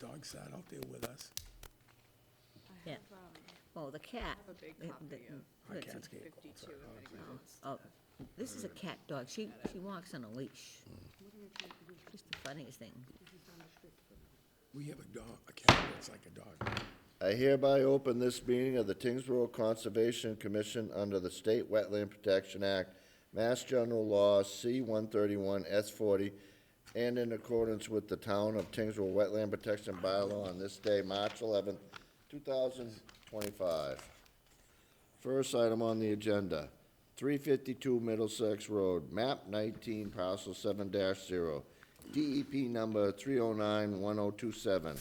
dog sat out there with us. Yeah. Oh, the cat. have a big The- copy the- of Our that's a- cats can't go 52 outside. if anyone wants Oh, this is a cat dog. She walks on a leash. Just the funniest thing. We have a dog, a cat that's like a dog. I hereby open this meeting of the Tyngsborough Conservation Commission under the State Wetland Protection Act, Mass General Law, C-131, S-40, and in accordance with the Town of Tyngsborough Wetland Protection Bylaw on this day, March 11th, 2025. First item on the agenda, 352 Middlesex Road, map 19, parcel 7-0, DEP number 3091027.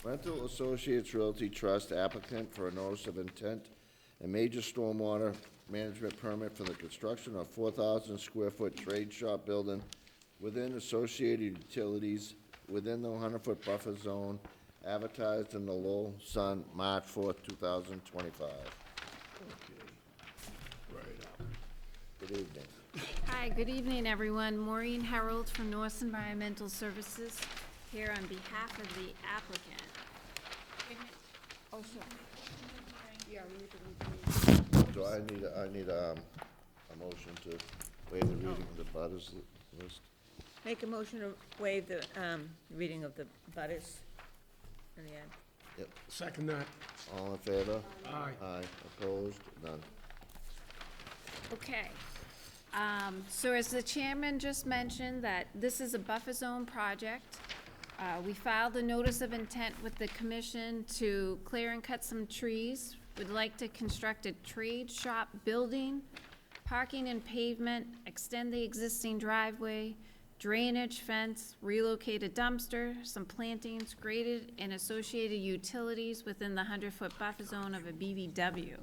Rental Associates Realty Trust applicant for a notice of intent and major stormwater management permit for the construction of 4,000 square foot trade shop building within associated utilities within the 100-foot buffer zone, advertised in the Lowell Sun, March 4th, 2025. Right up. Good evening. Hi, good evening, everyone. Maureen Harold from Norse Environmental Services, here on behalf of the applicant. Oh, sure. Yeah, we need to. So I need a motion to waive the reading of the butters list. Make a motion to waive the reading of the butters in the end. Yep. Second that. All in favor? Aye. Aye. Opposed? None. Okay. So as the chairman just mentioned, that this is a buffer zone project. We filed a notice of intent with the commission to clear and cut some trees. We'd like to construct a trade shop building, parking and pavement, extend the existing driveway, drainage fence, relocate a dumpster, some plantings, graded and associated utilities within the 100-foot buffer zone of a BVW.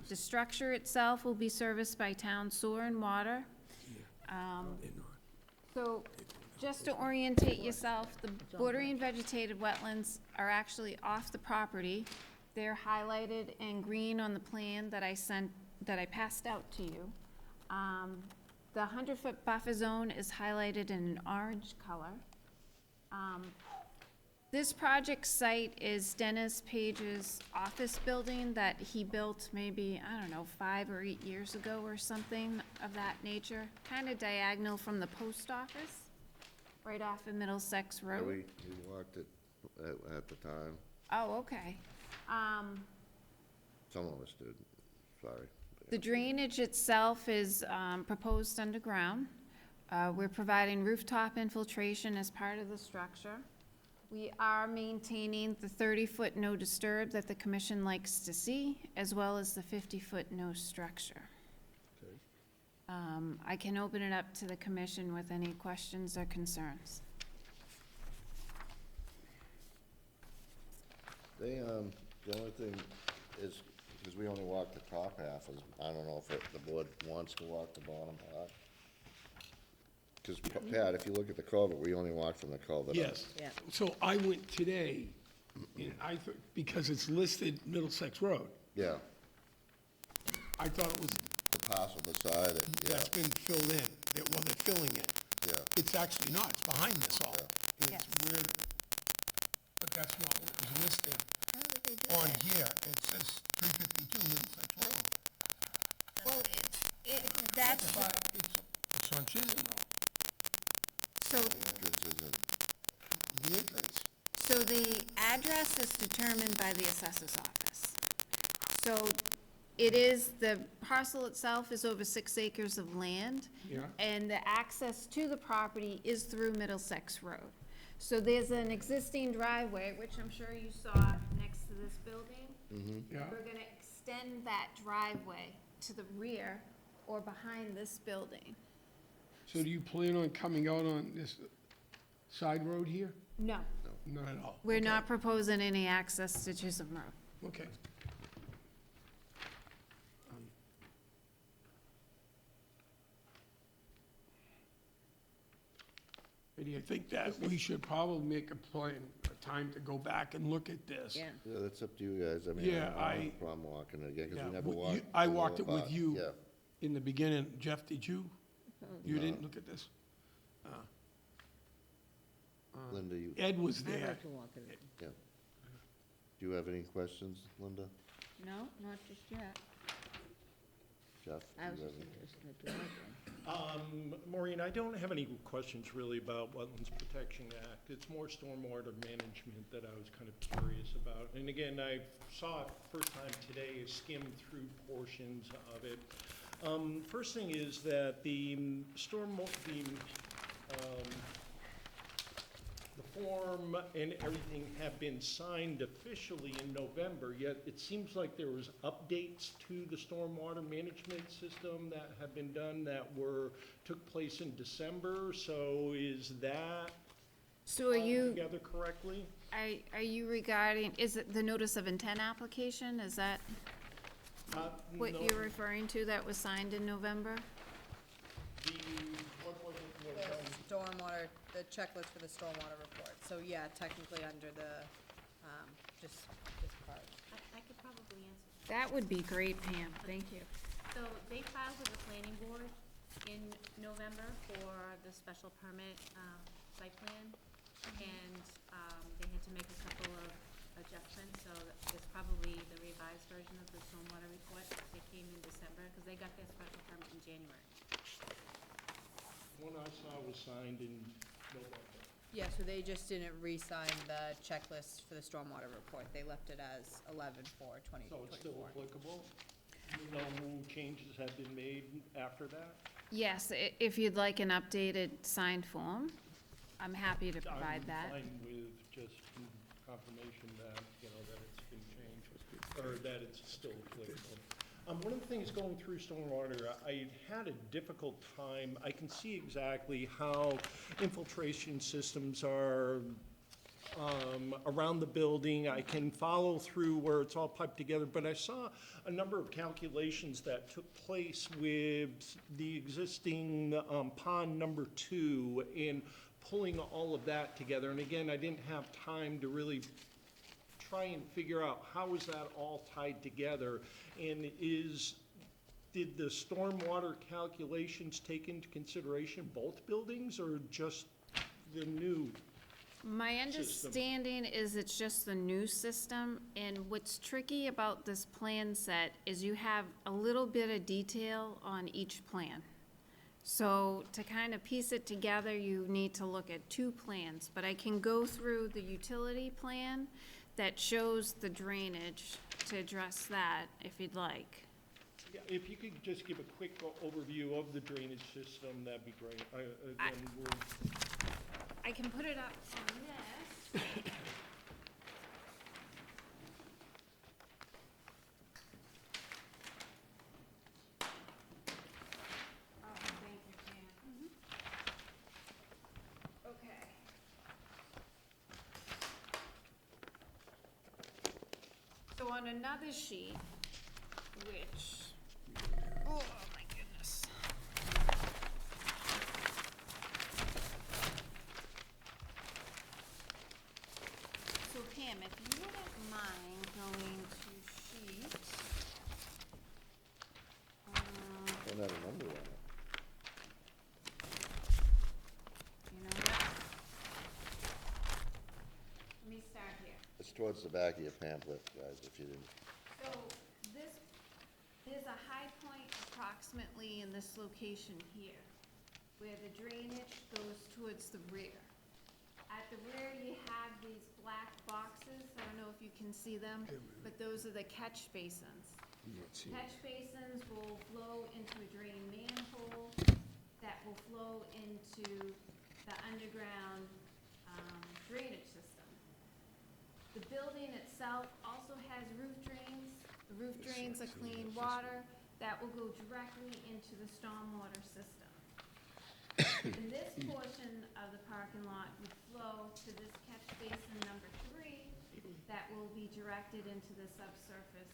The structure itself will be serviced by town sewer and water. So, just to orientate yourself, the bordering vegetated wetlands are actually off the property. They're highlighted in green on the plan that I passed out to you. The 100-foot buffer zone is highlighted in an orange color. This project site is Dennis Page's office building that he built maybe, I don't know, 5 or 8 years ago or something of that nature, kind of diagonal from the post office, right off of Middlesex Yeah, Road. we walked it at the time. Oh, okay. Some of us did, sorry. The drainage itself is proposed underground. We're providing rooftop infiltration as part of the structure. We are maintaining the 30-foot no disturb that the commission likes to see, as well as the 50-foot no structure. Okay. I can open it up to the commission with any questions or concerns. They, the only thing is, because we only walked the top half, is, I don't know if the board wants to walk the bottom part. Because, Pat, if you look at the culvert, we only walked from the culvert up. Yes. Yeah. So I went today, and I thought, because it's listed Middlesex Road, Yeah, I thought it was, the parcel beside it, yeah, that's been filled in. Well, they're filling it. yeah. It's actually not, it's behind this all. Yeah. It's weird, but that's not what was listed on here. It says 352 Middlesex Road. Well, that's, But it's on Chisholm Road, so, This isn't, the entrance. so the address is determined by the assessor's office. So it is, the parcel itself is over 6 acres of land. Yeah. And the access to the property is through Middlesex Road. So there's an existing driveway, which I'm sure you saw next to this building. Yeah. We're gonna extend that driveway to the rear or behind this building. So do you plan on coming out on this side road here? No, Not at all? we're Okay. not proposing any access to Chisholm Road. Okay. Eddie, I think that we should probably make a plan, a time to go back and look at this. Yeah. yeah, that's up to you guys, I mean, Yeah, I don't have a problem walking it again, because Yeah, we never you- walked. I the walked it lower with part. you. Yeah, In the beginning, Jeff, did you? You No. didn't look at this? Linda, you, Ed was I'd there. like to walk it. yeah. Do you have any questions, Linda? No, not just yet. Jeff? I was do you just have any? interested in doing it. Maureen, I don't have any questions really about Wetlands Protection Act. It's more stormwater management that I was kind of curious about. And again, I saw it first time today, skimmed through portions of it. First thing is that the form and everything have been signed officially in November, yet it seems like there was updates to the stormwater management system that have been done that took place in December, so is that So are you, together correctly? are you regarding, is it the notice of intent application? Is that what No, you're referring to that was signed in November? what was it? The stormwater, the checklist for the stormwater report. So yeah, technically under the, just this part. I could probably answer. That would be great, Pam, thank you. So they filed with the planning board in November for the special permit, site plan. And, they had to make a couple of adjustments, so it's probably the revised version of the stormwater report. They came in December, because they got their special permit in January. One I saw was signed in November. Yeah, so they just didn't re-sign the checklist for the stormwater report. They left it as 11/4/2024. So it's still applicable? No changes have been made after that? Yes, if you'd like an updated signed form, I'm happy to provide that. I'm fine with just confirmation that, that it's been changed, or that it's still applicable. One of the things going through stormwater, I had a difficult time. I can see exactly how infiltration systems are around the building. I can follow through where it's all piped together, but I saw a number of calculations that took place with the existing pond number 2 and pulling all of that together. And again, I didn't have time to really try and figure out how is that all tied together, and did the stormwater calculations take into consideration both buildings or just the new? My understanding is it's just the new system, and what's tricky about this plan set is you have a little bit of detail on each plan. So to kind of piece it together, you need to look at 2 plans, but I can go through the utility plan that shows the drainage to address that, if you'd like. Yeah, if you could just give a quick overview of the drainage system, that'd be great. I can put it up on this. Oh, thank you, Pam. Okay. So on another sheet, which, oh my goodness. So Pam, if you wouldn't mind going to sheet, Don't have a number on it. you know what? Let me start here. It's towards the back of your pamphlet, guys, if you didn't. So there's a high point approximately in this location here, where the drainage goes towards the rear. At the rear, you have these black boxes, I don't know if you can see them, but those are the catch basins. Catch basins will flow into a drain manhole that will flow into the underground drainage system. The building itself also has roof drains. The roof drains are clean water that will go directly into the stormwater system. And this portion of the parking lot would flow to this catch basin number 3 that will be directed into the subsurface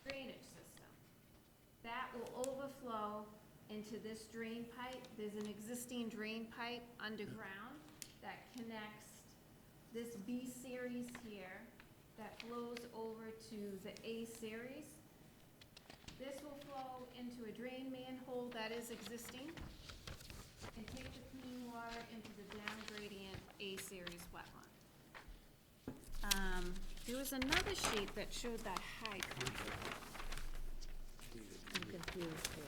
drainage system. That will overflow into this drain pipe. There's an existing drain pipe underground that connects this B series here that flows over to the A series. This will flow into a drain manhole that is existing and take the clean water into the down gradient A series There was another sheet that showed that height. I'm confused here.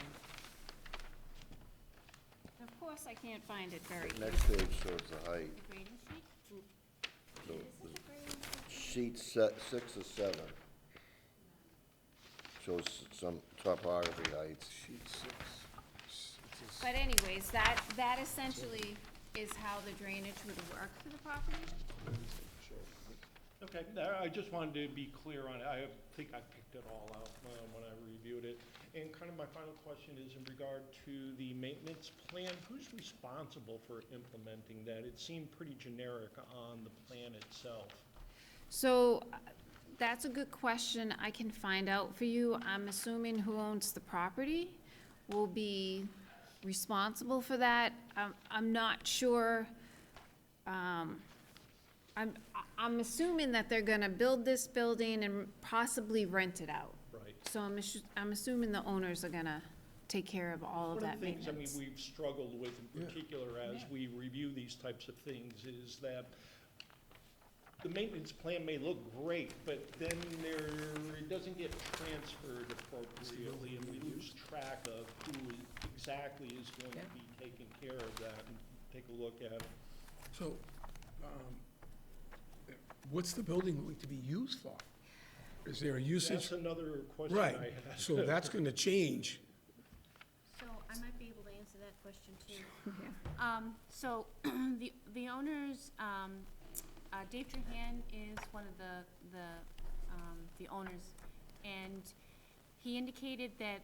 Of course, I can't find it very Next page shows the height. The grading sheet? So Is this a grading sheet? sheet 6 or 7 shows some topography heights. But anyways, that essentially is how the drainage would work for the property. Okay, I just wanted to be clear on it. I think I picked it all out when I reviewed it. And kind of my final question is in regard to the maintenance plan, who's responsible for implementing that? It seemed pretty generic on the plan itself. So, that's a good question. I can find out for you. I'm assuming who owns the property will be responsible for that. I'm not sure. I'm assuming that they're gonna build this building and possibly rent it out. Right. So I'm assuming the owners are gonna take care of all of One that of the things, maintenance. we've struggled with in particular as we review these types of things is that the maintenance plan may look great, but then it doesn't get transferred appropriately, and we lose track of who exactly is going to be taking care of that, and take a look at it. So, what's the building going to be used for? Is there a usage? That's another question I Right, had. so that's gonna change. So I might be able to answer that question too. Yeah. So the owners, Dave Trahan is one of the owners, and he indicated that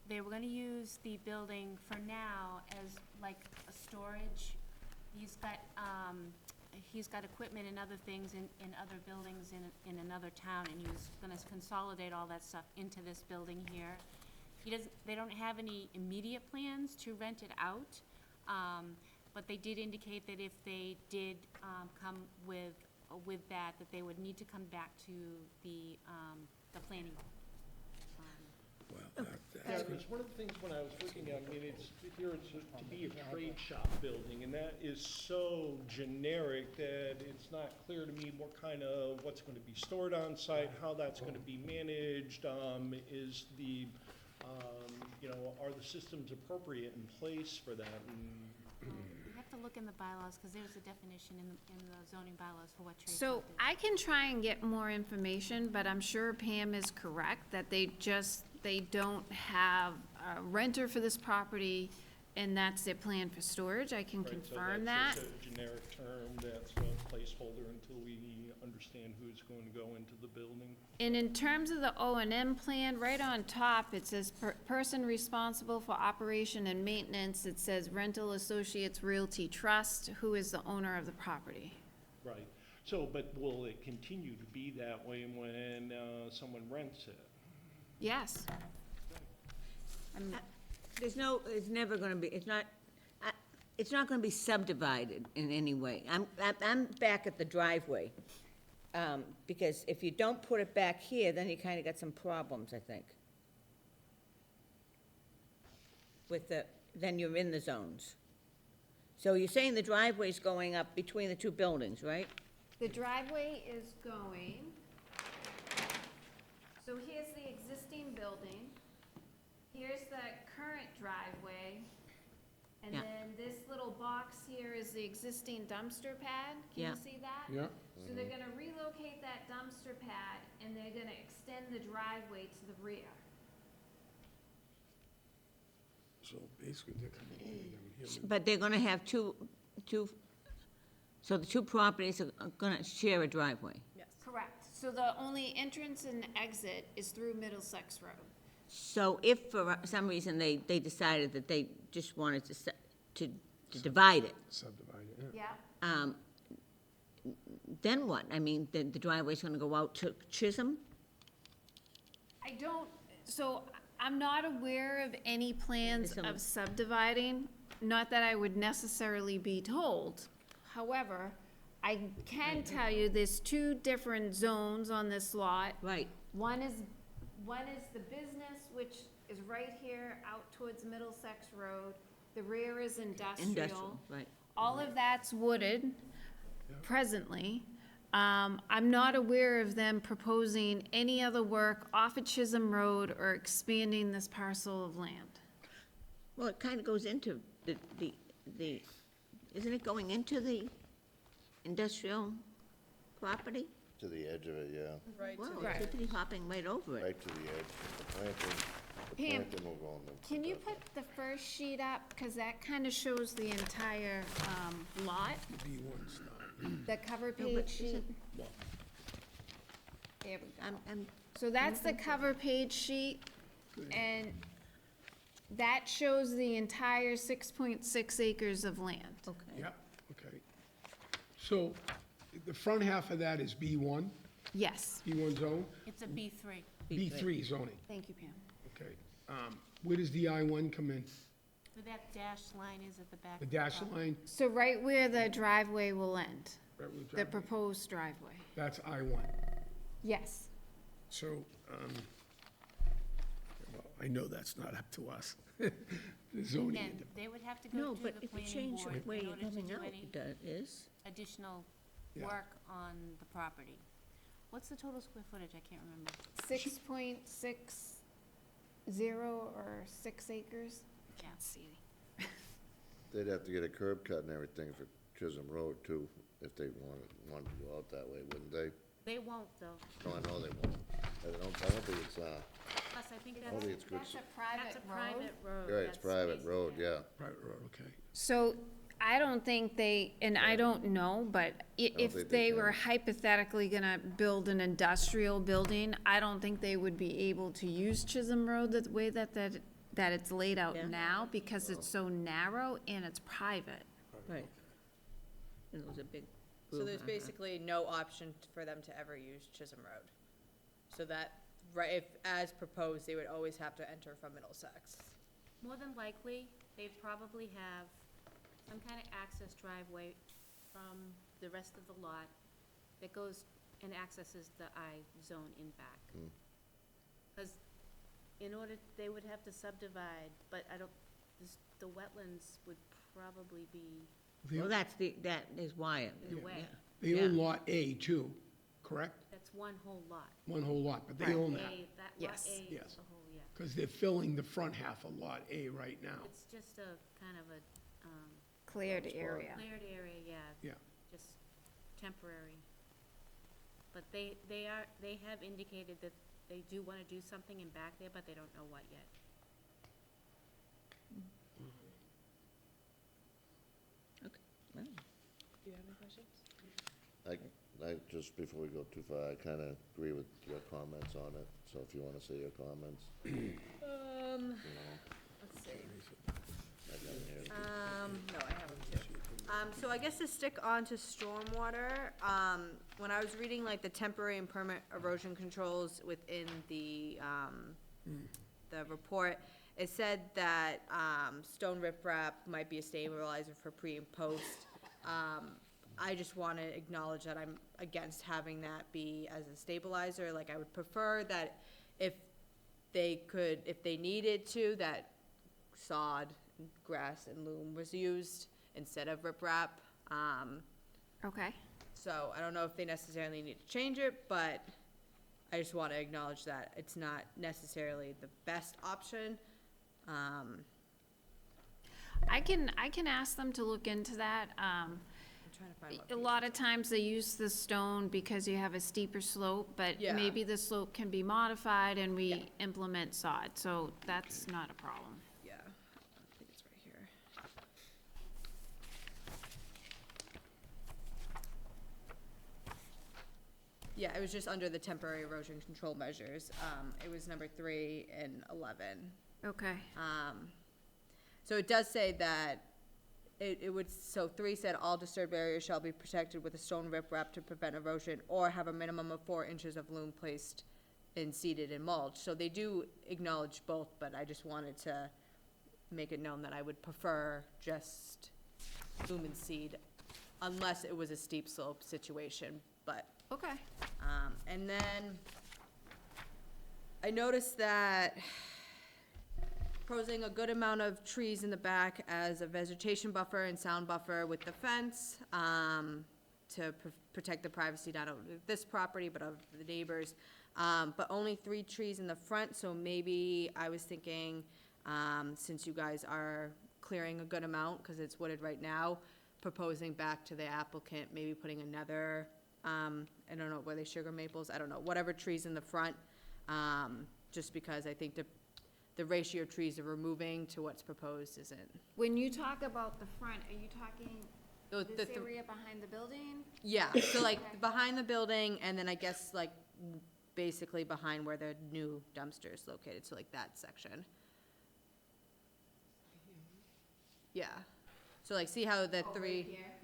they were gonna use the building for now as like a storage. He's got equipment and other things in other buildings in another town, and he was gonna consolidate all that stuff into this building here. They don't have any immediate plans to rent it out, but they did indicate that if they did, come with that they would need to come back to the planning. Well, Yeah, because one of the things when I was looking at, it's to be a trade shop building, and that is so generic that it's not clear to me what's gonna be stored on site, how that's gonna be managed, is the, are the systems appropriate in place for that? And You have to look in the bylaws, because there's a definition in the zoning bylaws for what trade shop So is. I can try and get more information, but I'm sure Pam is correct that they don't have a renter for this property, and that's their plan for storage. I can Right, confirm so that. that's just a generic term, that's a placeholder until we understand who's going to go into the building. And in terms of the O&M plan, right on top, it says person responsible for operation and maintenance. It says Rental Associates Realty Trust, who is the owner of the property. Right, so, but will it continue to be that way when someone rents it? Yes. It's never gonna be, it's not gonna be subdivided in any way. I'm back at the driveway. Because if you don't put it back here, then you kinda got some problems, I think. Then you're in the zones. So you're saying the driveway's going up between the two buildings, right? The driveway is going, so here's the existing building, here's the current driveway, and Yeah. then this little box here is the existing dumpster pad. Can Yeah. you see that? Yeah, So they're gonna relocate that dumpster pad, and they're gonna extend the driveway to the rear. so basically they're coming over down here. But they're gonna have so the two properties are gonna share a driveway. Yes. Correct. So the only entrance and exit is through Middlesex Road. So if for some reason they decided that they just wanted to divide it, Subdivided, yeah. Yeah. then what? I mean, the driveway's gonna go out to Chisholm? So I'm not aware of any plans Some- of subdividing, not that I would necessarily be told. However, I can tell you there's two different zones on this lot. Right, One is the business, which is right here out towards Middlesex Road. The rear is industrial. industrial, right. All of that's wooded presently. I'm not aware of them proposing any other work off of Chisholm Road or expanding this parcel of land. Well, it kind of goes into the, isn't it going into the industrial property? To the edge of it, yeah, Right, Well, to it should be hopping right over it. right to the edge. The Pam, planting will go on the. Can you put the first sheet up, because that kind of shows the entire, lot, B1's not. the cover No, but page sheet? isn't- There we go. I'm, So that's the cover page sheet, and that shows the entire 6.6 acres of land. okay. Yeah, okay. So the front half of that is B1, Yes, B1 zone, It's a B3. B3 zoning, thank you, Pam. okay. Where does the I1 come in? Where that dashed line is at the back. The of dash property. line? So right where the driveway will end, Right where the the driveway- proposed driveway. That's I1. Yes. So, well, I know that's not up to us. The zoning. And they would have to go No, to but the if you planning change board it where in you're order to coming do out, any it is. additional Yeah. work on the property. What's the total square footage? I can't remember. 6.60 or 6 acres? Yeah. Can't see. They'd have to get a curb cut and everything for Chisholm Road too, if they wanted to go out that way, wouldn't they? They won't though. No, I know they won't. I don't think it's, Plus, I think I don't think it's good. That's a private that's a road. private road. Yeah, it's That's private basically road, it. yeah. Private road, okay. So I don't think they, and I don't know, but if think they they were can. hypothetically gonna build an industrial building, I don't think they would be able to use Chisholm Road the way that it's laid out Yeah. now, because it's so narrow and it's private. Right. And it was a big. So there's brouhaha. basically no option for them to ever use Chisholm Road. So that, right, if, as proposed, they would always have to enter from Middlesex. More than likely, they probably have some kind of access driveway from the rest of the lot that goes and accesses the I zone in back. Because in order, they would have to subdivide, but I don't, the wetlands would probably be Well, that is why. in the way. They own Lot A too, correct? That's one whole lot. One whole lot, but they own that, That lot Yes. A is Yes. the whole, yeah. because they're filling the front half of Lot A right now. It's just a kind of a Cleared area. cleared area, yeah. Yeah. Just temporary. But they have indicated that they do want to do something in back there, but they don't know what yet. Do you have any questions? Just before we go too far, I kinda agree with your comments on it, so if you wanna say your comments, Let's see. I got it here. No, I have them too. So I guess to stick on to stormwater, when I was reading like the temporary and permanent erosion controls within the report, it said that, stone riprap might be a stabilizer for pre and post. I just wanna acknowledge that I'm against having that be as a stabilizer, like I would prefer that if they needed to, that sod, grass, and loam was used instead of riprap. Okay. So I don't know if they necessarily need to change it, but I just want to acknowledge that it's not necessarily the best option. I can ask them to look into that. I'm trying to find what. A lot of times they use the stone because you have a steeper slope, but Yeah. maybe the slope can be modified and Yeah. we implement sod, so that's not a problem. Yeah, I think it's right here. Yeah, it was just under the temporary erosion control measures. It was number 3 and 11. Okay. So it does say that it would, so 3 said all disturbed areas shall be protected with a stone riprap to prevent erosion or have a minimum of 4 inches of loam placed and seeded in mulch. So they do acknowledge both, but I just wanted to make it known that I would prefer just loam and seed unless it was a steep slope situation, but Okay. and then I noticed that proposing a good amount of trees in the back as a vegetation buffer and sound buffer with the fence. to protect the privacy not only of this property, but of the neighbors. But only 3 trees in the front, so maybe I was thinking, since you guys are clearing a good amount, because it's wooded right now, proposing back to the applicant, maybe putting another, I don't know, were they sugar maples? I don't know, whatever trees in the front, just because I think the ratio of trees they're removing to what's proposed isn't. When you talk about the front, are you talking The this th- area behind the building? Yeah, so like Okay. behind the building, and then I guess like basically behind where the new dumpster is located, so like that section. Yeah, so like see how the Oh, right three, here?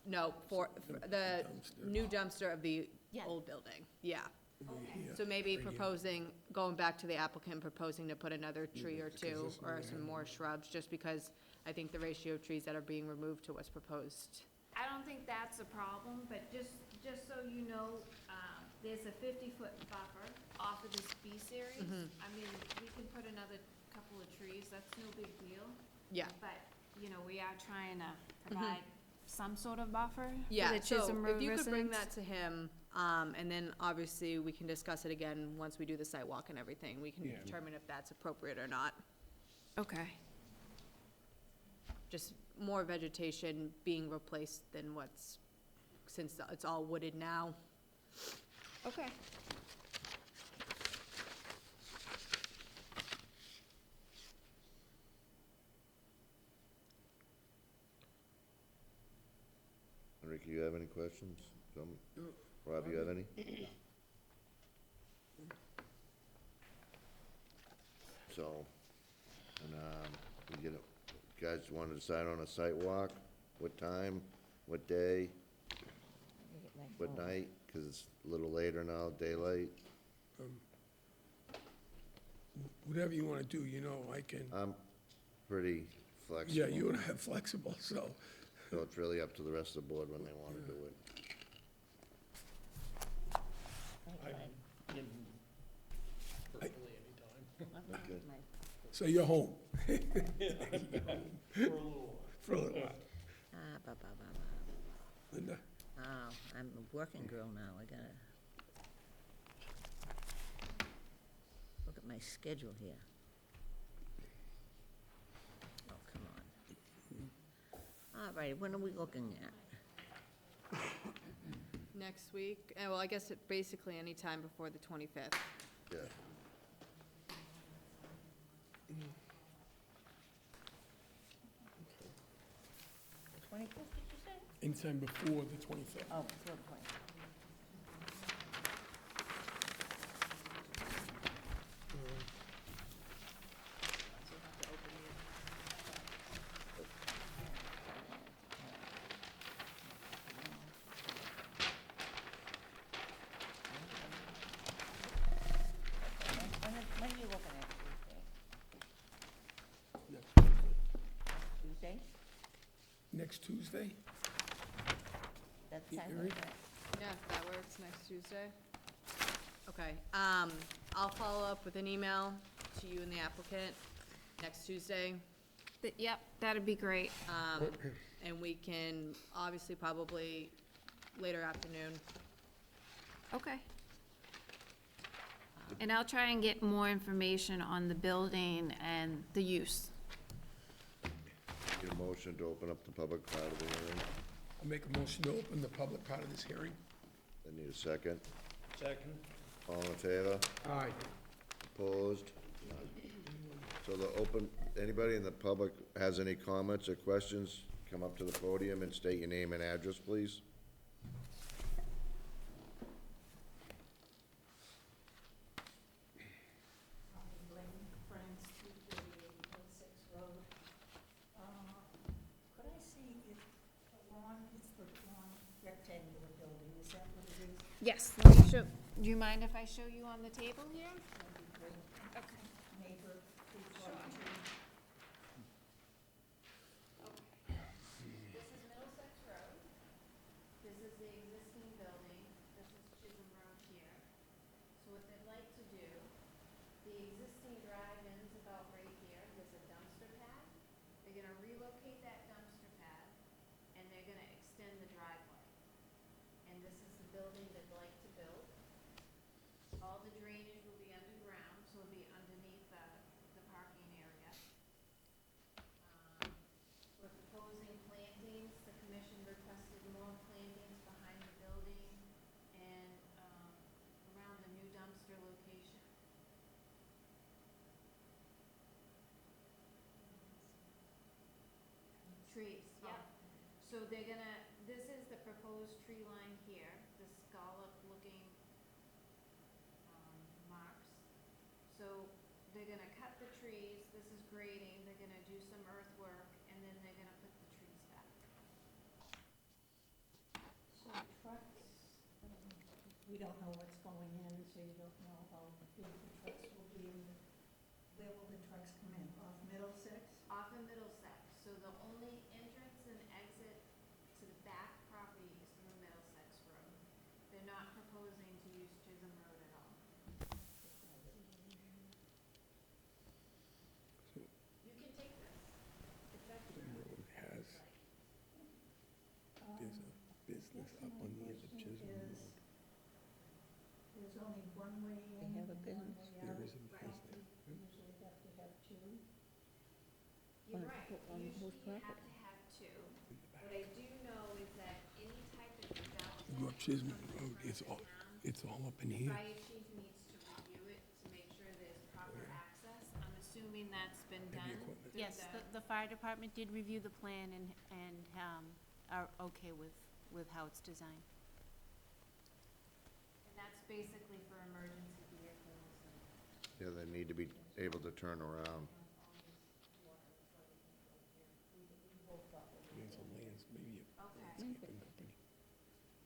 no, the new dumpster of the Yeah. old building, yeah. Okay. So maybe proposing, going back to the applicant, proposing to put another tree or two, or some more shrubs, just because I think the ratio of trees that are being removed to what's proposed. I don't think that's a problem, but just so you know, there's a 50-foot buffer off of this B series. I mean, we can put another couple of trees, that's no big deal, Yeah. but, you know, we are trying to provide some sort of buffer for Yeah, the so Chisholm Road if you could bring residents. that to him, and then obviously we can discuss it again once we do the site walk and everything. We can determine if that's appropriate or not. Okay. Just more vegetation being replaced than what's, since it's all wooded now. Okay. Ricky, you have any questions? Rob, you have any? So, and, we get a, guys want to decide on a site walk? What time, what day, what night? Because it's a little later now, daylight. Whatever you wanna do, you know, I can, I'm pretty flexible. yeah, you and I are flexible, so. So it's really up to the rest of the board when they want to do it. I'm in virtually anytime. Okay. So you're home For a little while. for a little while. Linda? Oh, I'm a working girl now, I gotta look at my schedule here. Oh, come on. All right, when are we looking at? Next week, well, I guess it basically any time before the 25th. Yeah. The 25th, did you say? Anytime before the 25th. Oh, before the 25th. When are you looking at Tuesday? Tuesday? Next Tuesday? That Yeah, sounds right. like that. Yeah, if that works, next Tuesday. Okay, I'll follow up with an email to you and the applicant next Tuesday. Yep, that'd be great. And we can, obviously, probably later afternoon. Okay. And I'll try and get more information on the building and the use. Get a motion to open up the public part of the hearing. I'll make a motion to open the public part of this hearing. I need a second. Second? All in favor? Aye. Opposed? None. So the open, anybody in the public has any comments or questions, come up to the podium and state your name and address, please. Could I see if the lawn, it's the long rectangular building, is that what it is? Yes, let me show, do you mind if I show you on the table here? That'd be great. Okay. Neighbor, 342. This is Middlesex Road. This is the existing building. This is Chisholm Road here. So what they'd like to do, the existing drive-in's about right here. There's a dumpster pad. They're gonna relocate that dumpster pad, and they're gonna extend the driveway. building they'd like to build. All the drainage will be underground, so it'll be underneath the parking area. We're proposing plantings, the commission requested more plantings behind the building and, around the new dumpster location. Trees, yep. So they're gonna, this is the proposed tree line here, the scallop-looking, marks. So they're gonna cut the trees, this is grading, they're gonna do some earthwork, and then they're gonna put the trees back. So trucks, we don't know what's going in, so you don't know how big the trucks will be. Where will the trucks come in? Off Middlesex? Off of Middlesex, so the only entrance and exit to the back property is through Middlesex Road. They're not proposing to use Chisholm Road at all. You can take this. It's actually. Road has, there's a business up on the end of Chisholm Road. There's only one way in They have a and one business. way out. There is a Don't business. we usually have to have two? You're On- right, on whose usually you have property? to have two. What I do know is that any type of development. Go up Chisholm comes in Road, front of it's the all, town, it's all up in the here. fire chief needs to review it to make sure there's proper access. I'm assuming that's been done. equipment. through Yes, the fire department did review the plan and are okay with how it's designed. And that's basically for emergency vehicles and. Yeah, they need to be able to turn around. There's a lands, maybe a Okay. landscaping company.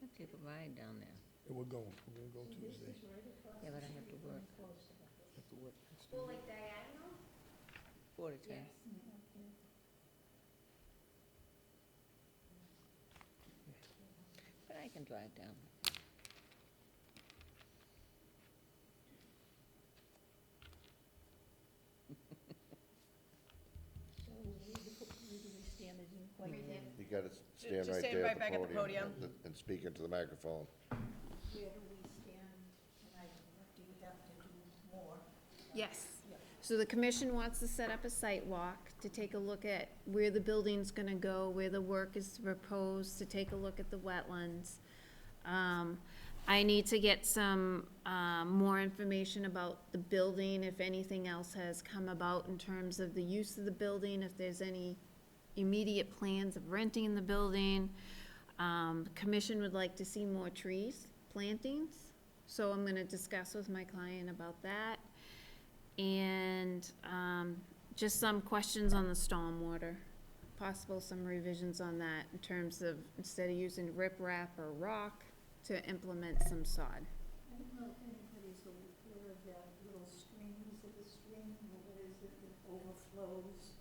Let's take a ride down there. Yeah, we're gonna go Tuesday. This is right across Yeah, the but I have street to from work. the post office. Have to work. Well, like diagonal? 4 to 10. Yes. Okay. But I can drive down. So where do we stand as in quite Right there. You gotta stand Just right stand there right at back the at the podium and speak into the microphone. where do we stand tonight? Do you have to do more? Yes. Yeah. So the commission wants to set up a site walk to take a look at where the building's gonna go, where the work is proposed, to take a look at the wetlands. I need to get some, more information about the building, if anything else has come about in terms of the use of the building, if there's any immediate plans of renting the building. The commission would like to see more trees, plantings, so I'm gonna discuss with my client about that. And, just some questions on the stormwater, possible some revisions on that in terms of, instead of using riprap or rock, to implement some sod. I don't know if anybody's aware of that little stream, is it a stream, or what is it that overflows?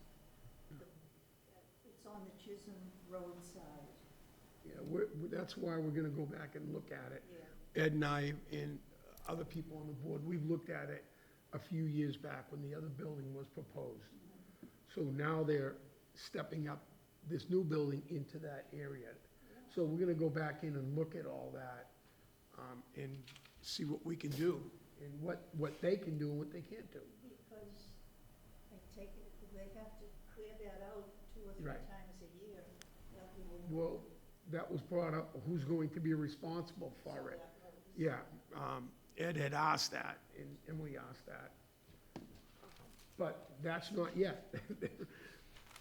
It's on the Chisholm Road side. Yeah, that's why we're gonna go back and look at it. Yeah. Ed and I and other people on the board, we've looked at it a few years back when the other building was proposed. So now they're stepping up this new building into that area. So we're gonna go back in and look at all that, and see what we can do, and what they can do and what they can't do. Because I take it, they have to clear that out 2 or 3 Right. times a year. That will- Well, that was brought up, who's going to be responsible for it? that road is- Yeah, Ed had asked that, and Emily asked that. But that's not yet.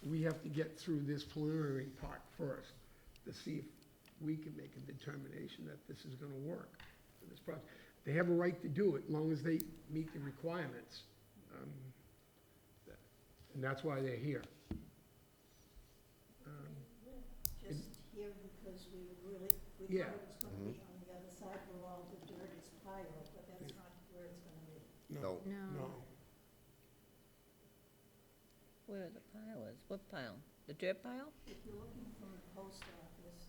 We have to get through this preliminary part first, to see if we can make a determination that this is gonna work for this project. They have a right to do it, as long as they meet the requirements. And that's why they're here. Just here because we really, we Yeah. thought it was gonna be on the other side where all the dirt is piled, but that's not where it's gonna be. No. No. Where the pile is, what pile? The dirt pile? If you're looking from the post office,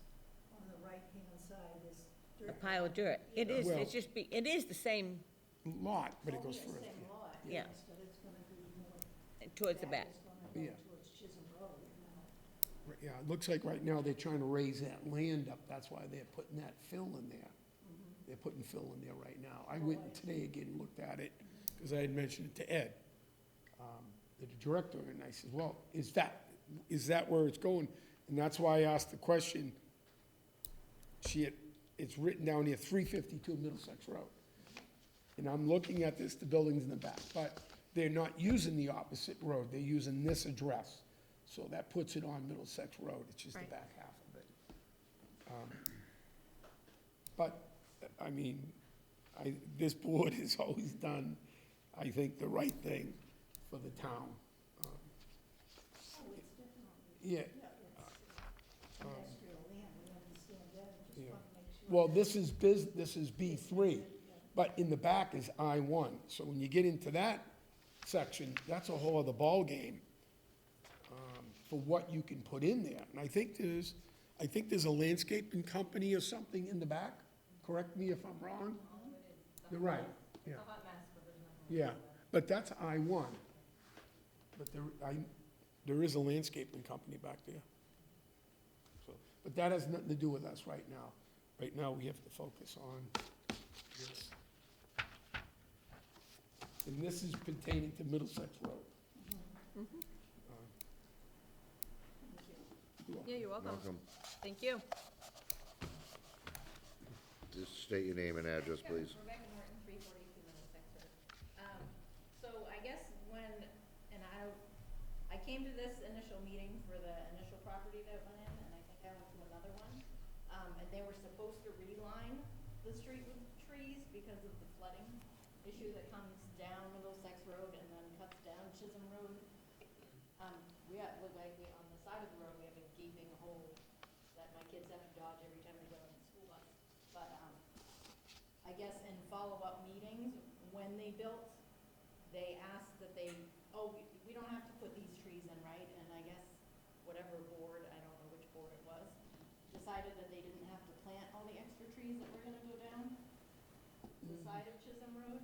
on the right-hand side is dirt. A pile of dirt. It is, Well- it's just, it is the same Lot, but it goes Only further. the same lot, Yeah. yes, but it's gonna be more. towards the back. It's gonna go Yeah. towards Chisholm Road now. Yeah, it looks like right now they're trying to raise that land up, that's why they're putting that fill in there. They're putting fill in there right now. I went today again and looked at it, because I had mentioned it to Ed, the director, and I said, well, is that where it's going? And that's why I asked the question. It's written down here, 352 Middlesex Road. And I'm looking at this, the building's in the back, but they're not using the opposite road, they're using this address. So that puts it on Middlesex Road, it's just the Right. back half of it. But, I mean, this board has always done, I think, the right thing for the town. Oh, it's definitely, Yeah, it's industrial land, we understand that, I just Yeah. want to make sure. well, this is B3, but in the back is I1. So when you get into that section, that's a whole other ballgame for what you can put in there. And I think there's a landscaping company or something in the back. Correct me if I'm wrong. You're right, yeah. Yeah, but that's I1. But there is a landscaping company back there. So, but that has nothing to do with us right now. Right now, we have to focus on this. And this is pertaining to Middlesex Road. Yeah, you're welcome. Welcome. Thank you. Just state your name and address, Sure. please. Rebecca Morton, 342 Middlesex Road. So I guess I came to this initial meeting for the initial property that went in, and I think I went to another one. And they were supposed to reline the street with trees because of the flooding issue that comes down Middlesex Road and then cuts down Chisholm Road. On the side of the road, we have a gaping hole that my kids have to dodge every time they go on the school bus. But, I guess in follow-up meetings, when they built, they asked that we don't have to put these trees in, right? And I guess whatever board, I don't know which board it was, decided that they didn't have to plant all the extra trees that were gonna go down the side of Chisholm Road.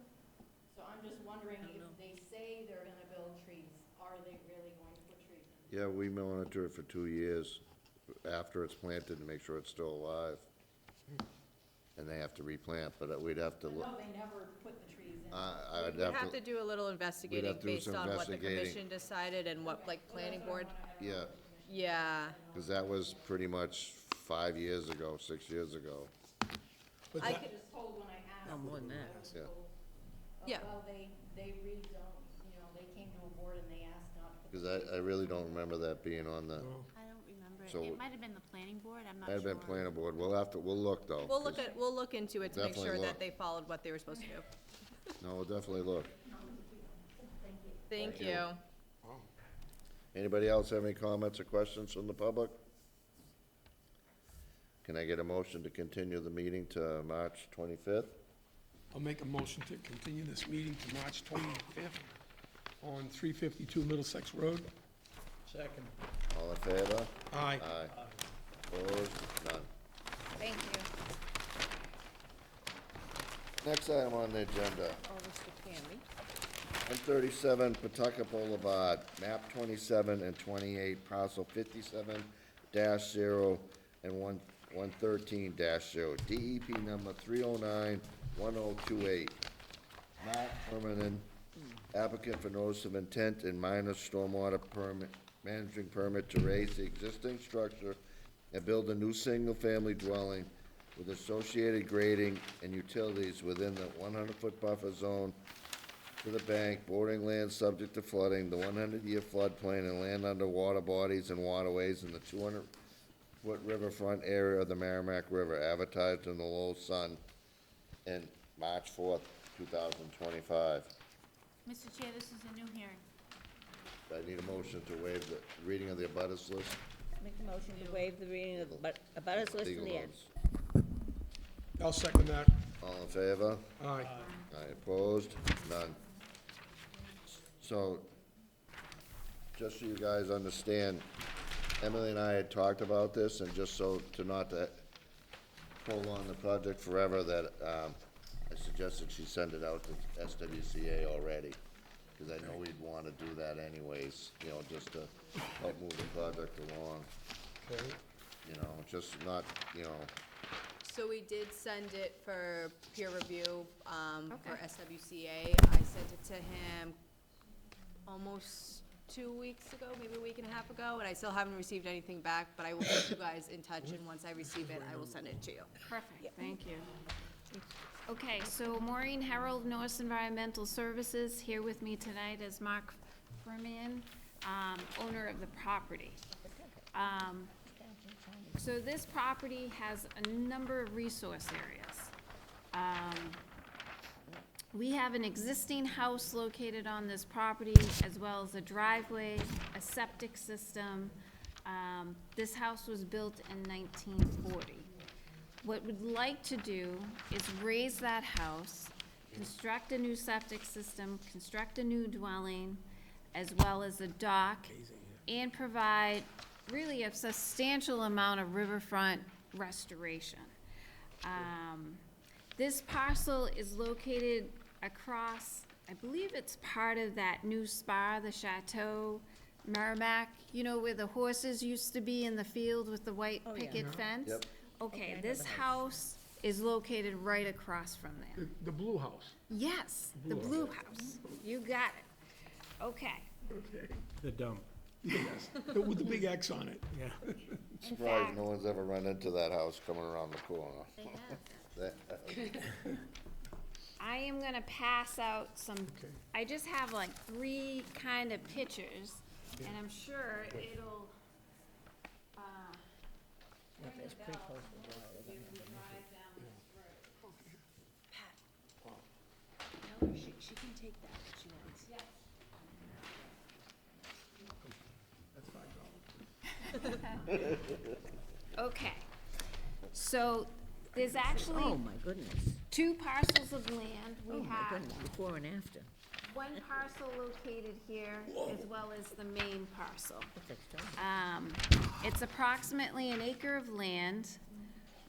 So I'm just wondering if they say they're gonna build trees, are they really going to put trees in? Yeah, we monitor it for 2 years after it's planted to make sure it's still alive. And they have to replant, but we'd have to look. No, they never put the trees in. I'd We'd have to do a little investigating do based some on what the investigating. commission decided and what, like, planning board. Yeah, Yeah. because that was pretty much 5 years ago, 6 years ago. But I that- could, Just told when I asked. No, more than that. I was Yeah. told, Yeah. Well, they rezoned, they came to a board and they asked not to put. Because I really don't remember that being on the, I don't remember. So- It might have been the planning board, I'm not might sure. have been planning board. We'll look though. we'll look into it to make Definitely sure look. that they followed what they were supposed to do. No, we'll definitely look. Thank you. you. Anybody else have any comments or questions from the public? Can I get a motion to continue the meeting to March 25th? I'll make a motion to continue this meeting to March 25th on 352 Middlesex Road. Second. All in favor? Aye. Aye. Opposed? None. Thank you. Next item on the agenda, Oh, Mr. Cammy. 137 Pawtucket Boulevard, map 27 and 28, parcel 57-0 and 113-0, DEP number 3091028. Mark Hermanen, applicant for notice of intent and minor stormwater permit, managing permit to raise the existing structure and build a new single-family dwelling with associated grading and utilities within the 100-foot buffer zone to the bank, bordering land subject to flooding, the 100-year floodplain, and land under water bodies and waterways in the 200-foot riverfront area of the Merrimack River, advertised in the Lowell Sun in March 4th, 2025. Mr. Chair, this is a new hearing. I need a motion to waive the reading of the abutters list. Make a motion to waive the reading of the abutters list in Legal the end. notice. I'll second that. All in favor? Aye. Aye, opposed? None. So, just so you guys understand, Emily and I had talked about this, and just so to not to prolong the project forever, that, I suggested she send it out to SWCA already, because I know we'd want to do that anyways, just to help move the project along, Okay. just not, So we did send it for peer review, for Okay. SWCA. I sent it to him almost 2 weeks ago, maybe a week and a half ago, and I still haven't received anything back, but I will keep you guys in touch, and once I receive it, I will send it to you. Perfect, thank you. Okay, so Maureen Harold, Norris Environmental Services, here with me tonight is Mark Furman, owner of the property. So this property has a number of resource areas. We have an existing house located on this property, as well as a driveway, a septic system. This house was built in 1940. What we'd like to do is raise that house, construct a new septic system, construct a new dwelling, as well as a dock, and provide really a substantial amount of riverfront restoration. This parcel is located across, I believe it's part of that new spa, the Chateau Merrimack, you know, where the horses used to be in the field with the white Oh, yeah. picket fence? Yep. Okay, I know this the house is located right across from there. The blue house. Yes, the blue house. You got it. Okay. Okay. The dump. Yes, with the big X on it. Yeah. Surprised no one's ever run into that house coming around the corner. That- I am gonna pass out some, I just have like 3 kind of pictures, and I'm sure it'll, ring a bell if we drive down this road. Tell her she can take that if she wants. Yes. Okay, so there's actually Oh, my goodness. 2 parcels of land. Oh, We my have goodness, before and after. one parcel located here, as well as the main parcel. Looks extraordinary. It's approximately an acre of land.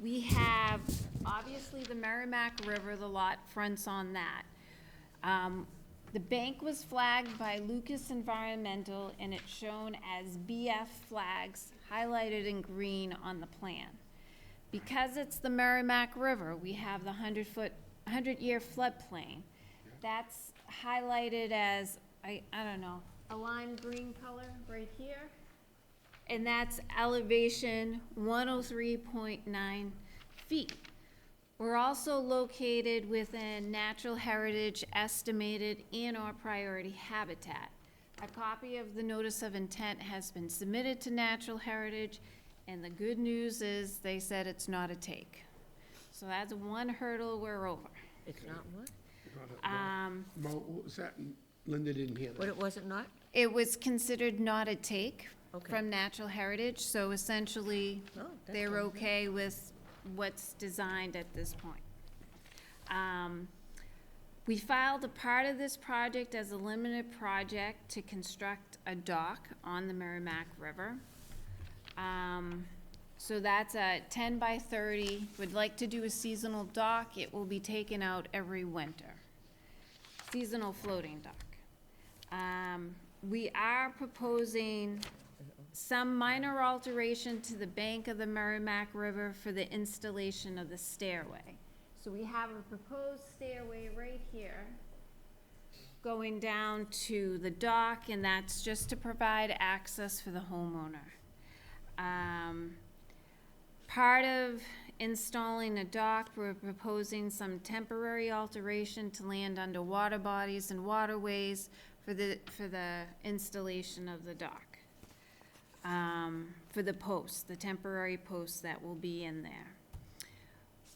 We have, obviously, the Merrimack River, the lot fronts on that. The bank was flagged by Lucas Environmental, and it's shown as BF flags, highlighted in green on the plan. Because it's the Merrimack River, we have the 100-year floodplain. That's highlighted as, I don't know, a lime green color right here. And that's elevation 103.9 feet. We're also located within natural heritage estimated and/or priority habitat. A copy of the notice of intent has been submitted to natural heritage, and the good news is they said it's not a take. So that's one hurdle we're over. It's not what? What was that? Linda didn't hear What that. it wasn't not? It was considered not a take Okay. from natural heritage, so essentially, Oh, that's they're fine. okay with what's designed at this point. We filed a part of this project as a limited project to construct a dock on the Merrimack River. So that's a 10 by 30, would like to do a seasonal dock, it will be taken out every winter. Seasonal floating dock. We are proposing some minor alteration to the bank of the Merrimack River for the installation of the stairway. So we have a proposed stairway right here going down to the dock, and that's just to provide access for the homeowner. Part of installing a dock, we're proposing some temporary alteration to land under water bodies and waterways for the installation of the dock. For the posts, the temporary posts that will be in there.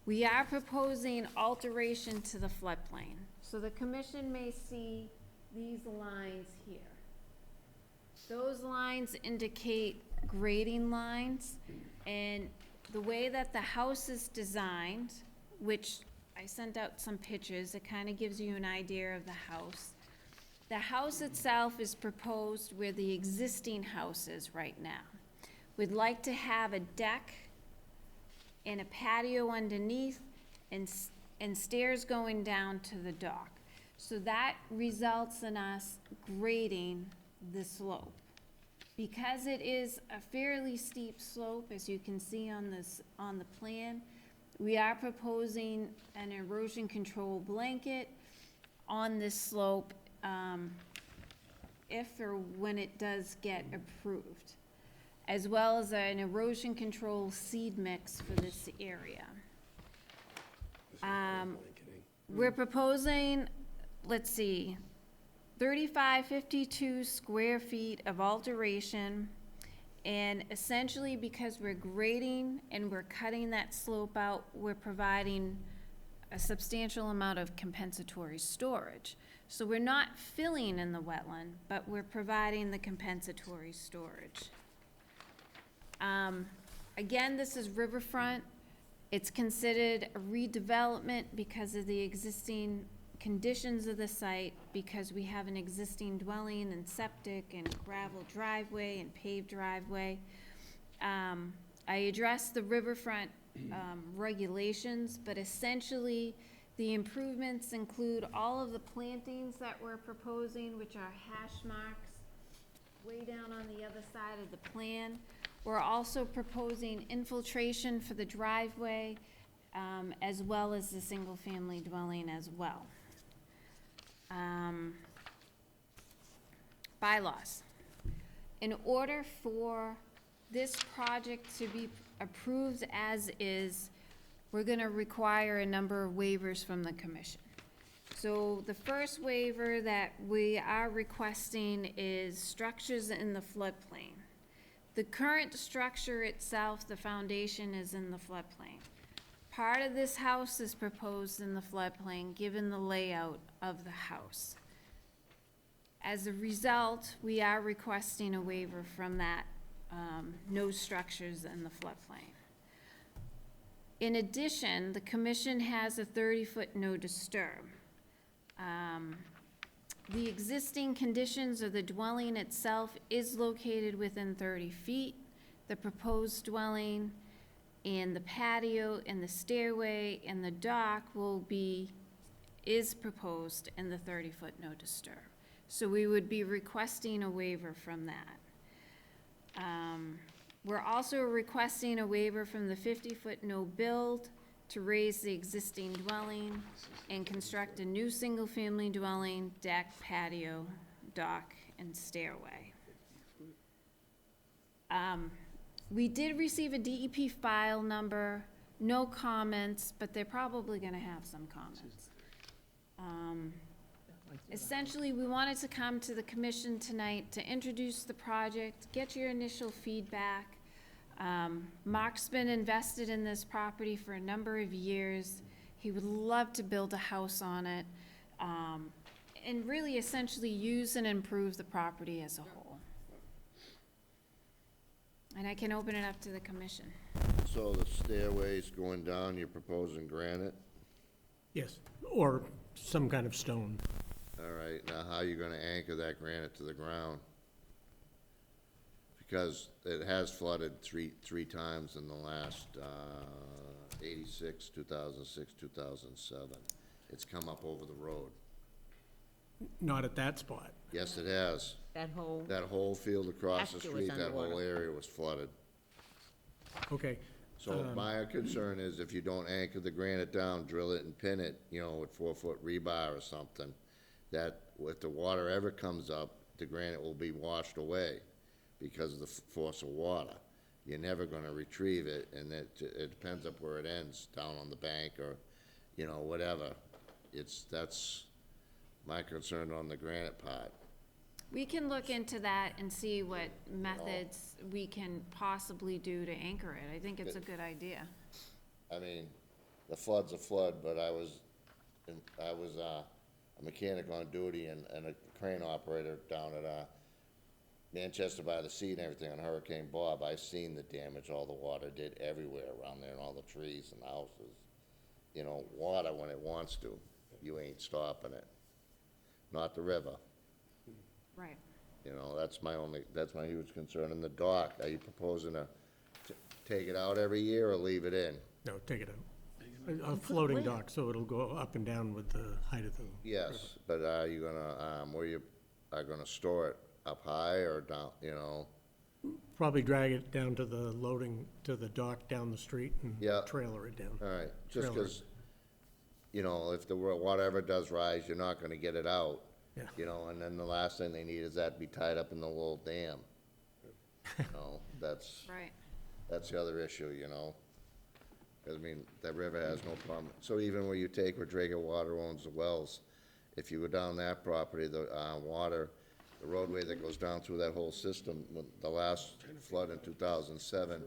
We are proposing alteration to the floodplain. So the commission may see these lines here. Those lines indicate grading lines, and the way that the house is designed, which I sent out some pictures, it kind of gives you an idea of the house. The house itself is proposed where the existing house is right now. We'd like to have a deck and a patio underneath and stairs going down to the dock. So that results in us grading the slope. Because it is a fairly steep slope, as you can see on the plan, We are proposing an erosion control blanket on this slope, if or when it does get approved, as well as an erosion control seed mix for this area. We're proposing, let's see, 3552 square feet of alteration. And essentially, because we're grading and we're cutting that slope out, we're providing a substantial amount of compensatory storage. So we're not filling in the wetland, but we're providing the compensatory storage. Again, this is riverfront. It's considered a redevelopment because of the existing conditions of the site, because we have an existing dwelling and septic and gravel driveway and paved driveway. I addressed the riverfront regulations, but essentially the improvements include all of the plantings that we're proposing, which are hash marks way down on the other side of the plan. We're also proposing infiltration for the driveway, as well as the single-family dwelling as well. Bylaws. In order for this project to be approved as is, we're gonna require a number of waivers from the commission. So the first waiver that we are requesting is structures in the floodplain. The current structure itself, the foundation, is in the floodplain. Part of this house is proposed in the floodplain, given the layout of the house. As a result, we are requesting a waiver from that, no structures in the floodplain. In addition, the commission has a 30-foot no disturb. The existing conditions of the dwelling itself is located within 30 feet. The proposed dwelling and the patio and the stairway and the dock is proposed in the 30-foot no disturb. So we would be requesting a waiver from that. We're also requesting a waiver from the 50-foot no build to raise the existing dwelling and construct a new single-family dwelling, deck, patio, dock, and stairway. We did receive a DEP file number, no comments, but they're probably gonna have some comments. Essentially, we wanted to come to the commission tonight to introduce the project, get your initial feedback. Mark's been invested in this property for a number of years. He would love to build a house on it, and really essentially use and improve the property as a whole. And I can open it up to the commission. So the stairways going down, you're proposing granite? Yes, or some kind of stone. All right, now how are you gonna anchor that granite to the ground? Because it has flooded three times in the last, 86, 2006, 2007. It's come up over the road. Not at that spot. Yes, it has. That whole, That whole field across the After it was street, that whole underwater. area was flooded. Okay, So my concern is if you don't anchor the granite down, drill it and pin it, with 4-foot rebar or something, that if the water ever comes up, the granite will be washed away because of the force of water. You're never gonna retrieve it, and it depends up where it ends, down on the bank or, whatever. That's my concern on the granite part. We can look into that and see what methods we can possibly do to anchor it. I think it's a good idea. I mean, the flood's a flood, but I was a mechanic on duty and a crane operator down at, Manchester by the Sea and everything on Hurricane Bob. I seen the damage all the water did everywhere around there and all the trees and the houses. Water when it wants to, you ain't stopping it. Not the river. Right. That's my huge concern. And the dock, are you proposing to take it out every year or leave it in? no, take it out. A floating dock, so it'll go up and down with the height of the. Yes, but are you gonna, where you are gonna store it, up high or down, Probably drag it down to the loading, to the dock down the street Yeah. and trailer it down. All right, just Trailer. because, you know, if the water ever does rise, you're not gonna get it out. Yeah. You know, and then the last thing they need is that to be tied up in the little dam. You know, Right. that's the other issue, you know? 'Cause, I mean, that river has no problem. So even where you take where Draco Water owns the wells, if you go down that property, the, water, the roadway that goes down through that whole system, when the last flood in 2007,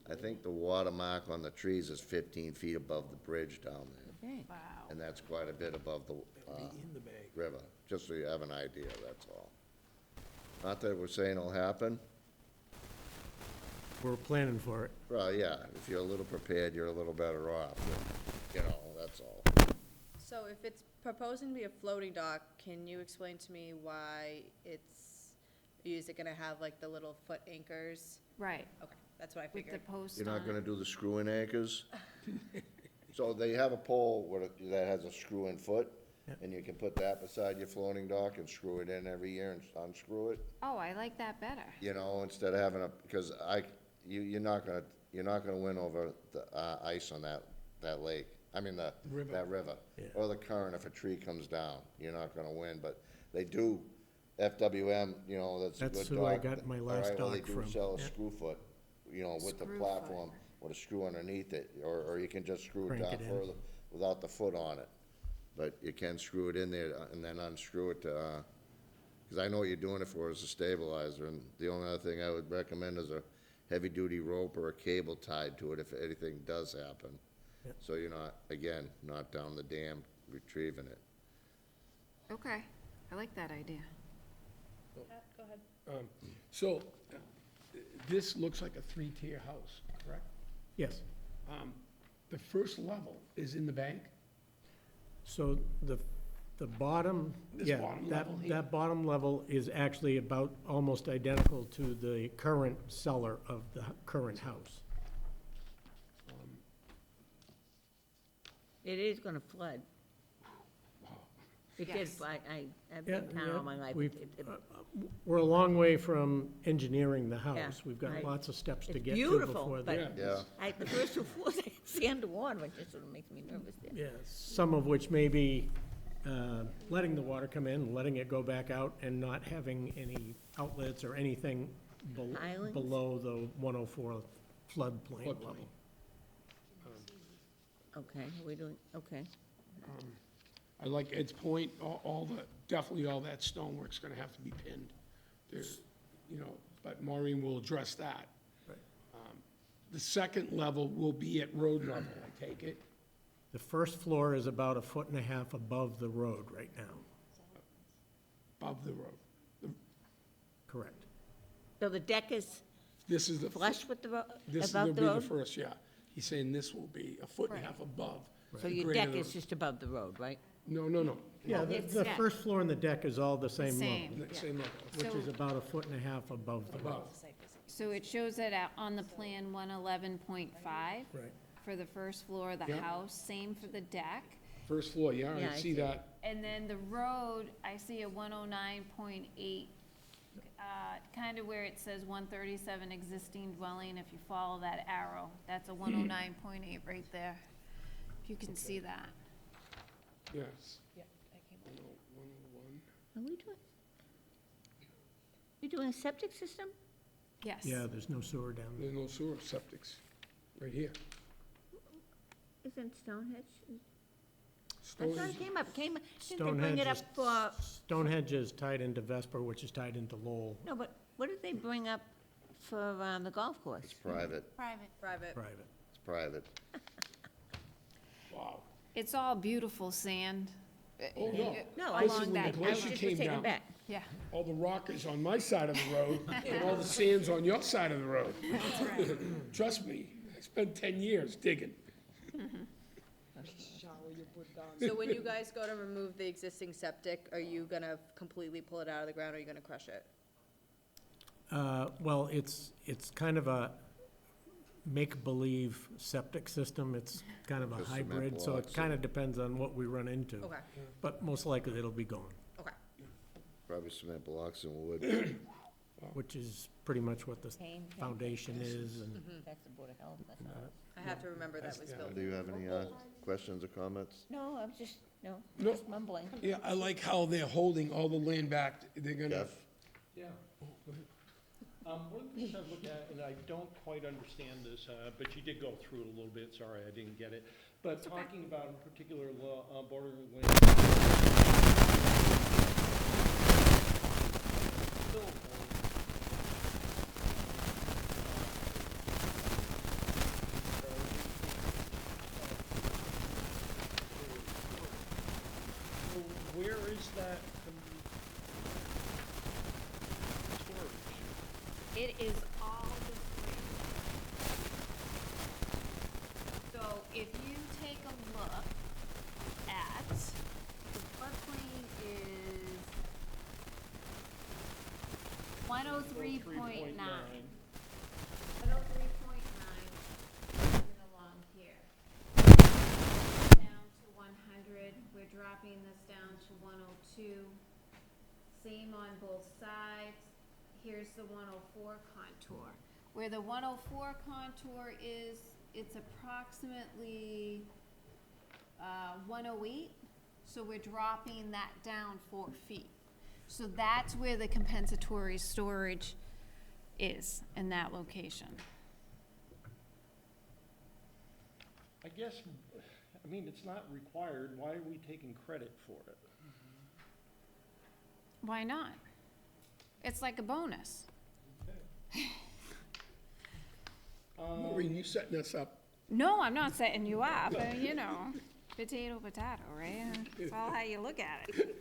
I think the water mark on the trees is 15 feet above the bridge down there. Okay. Wow. And that's quite a bit above the, river, just so you have an idea, that's all. Not that we're saying it'll happen. We're planning for it. Well, yeah, if you're a little prepared, you're a little better off, but, you know, that's all. So if it's proposing to be a floating dock, can you explain to me why is it gonna have like the little foot anchors? Right, Okay, that's what I with the figured. post You're on not it. gonna do the screw-in anchors? So they have a pole that has a screw-in foot, Yeah. and you can put that beside your floating dock and screw it in every year and unscrew it, Oh, I like that better. you know, instead of having because you're not gonna win over the, ice on that lake. I mean, that river. Yeah. Or the current if a tree comes down, you're not gonna win, but they do, FWM, you know, that's a good dock. That's who I got my All last right, well, dock they from, do sell a yeah. screw foot, you know, with the Screw platform, with a screw underneath it, or you can just screw it Crank down it in. further without the foot on it. But you can screw it in there and then unscrew it to, because I know what you're doing it for is a stabilizer, and the only other thing I would recommend is a heavy-duty rope or a cable tied to it if anything does happen. Yep. So you're not, again, not down the dam retrieving it. Okay, I like that idea. Go ahead. So, this looks like a three-tier house, correct? Yes. The first level is in the bank? So the bottom, This yeah, bottom that, level here? that bottom level is actually about almost identical to the current cellar of the current house. It is gonna flood. It did, Yes. I've Yeah, been in town yeah, all my life. we've- It- We're a long way from engineering the house. Yeah, We've got right. lots of steps to It's get to beautiful, before but- that. Yeah. The first 2 floors, I can see underwater, which just sort of makes me nervous there. Yeah, some of which may be letting the water come in, letting it go back out, and not having any outlets or anything Islands? below the 104 floodplain Floodplain. level. Okay, we're doing, okay. I like Ed's point, definitely all that stonework's gonna have to be pinned. There's, you know, but Maureen will address that. Right. The second level will be at road level, I take it? The first floor is about 1.5 feet above the road right now. Above the road. Correct. So the deck is This is the. flush with the road, This will above be the the road? first, yeah. He's saying this will be 1.5 feet above. So the your grade of deck the- is just above the road, right? No, no, no. Yeah, it's the that. first floor and the deck is all the same Same. level, The Same level, which is about 1.5 feet above the road. above. So it shows it out on the plan 111.5 Right. for the first floor of the Yeah. house, same for the deck. First floor, yeah, Yeah, I I see see. that. And then the road, I see a 109.8, kind of where it says 137 existing dwelling, if you follow that arrow, that's a 109.8 right there. If you can see that. Yes. Yeah, I came up. 101. Are we doing? You're doing a septic system? Yes. Yeah, there's no sewer down there. There's no sewer septics, right here. Isn't Stonehenge? I Stone thought is- it came up, didn't they bring it up for, Stonehenge is tied into Vesper, which is tied into Lowell, no, but what did they bring up for, the golf course? It's private, Private. Private. private. it's private. Wow. It's all beautiful sand. Oh, no. No, I This was, is when the I was glacier just came taken down. back. Yeah. All the rock is on my side of the road, and all the sand's on your side of the road. Trust me, I spent 10 years digging. So when you guys go to remove the existing septic, are you gonna completely pull it out of the ground, or are you gonna crush it? Well, it's kind of a make-believe septic system. It's kind of a Just cement hybrid, so it blocks kind of depends on what we run into. Okay, But most likely it'll be gone. okay. Probably cement blocks and wood. which is pretty much what the Same. foundation is, and That's the Board of Health, that's all. I have to remember that was built. Do you have any questions or comments? No, I'm just, no, No. just mumbling. Yeah, I like how they're holding all the land back. They're gonna, Jeff? Yeah. One of the things I look at, and I don't quite understand this, but you did go through it a little bit, sorry, I didn't get it. But talking about in particular, borderland. Where is that storage? It is all the spring. So if you take a look at, the floodplain is 103.9. 103.9, moving along here. Down to 100, we're dropping this down to 102. Same on both sides. Here's the 104 contour. Where the 104 contour is, it's approximately 108, so we're dropping that down 4 feet. So that's where the compensatory storage is, in that location. I guess, I mean, it's not required, why are we taking credit for it? Why not? It's like a bonus. Maureen, you setting us up. No, I'm not setting you up, you know, potato, right? It's all how you look at it.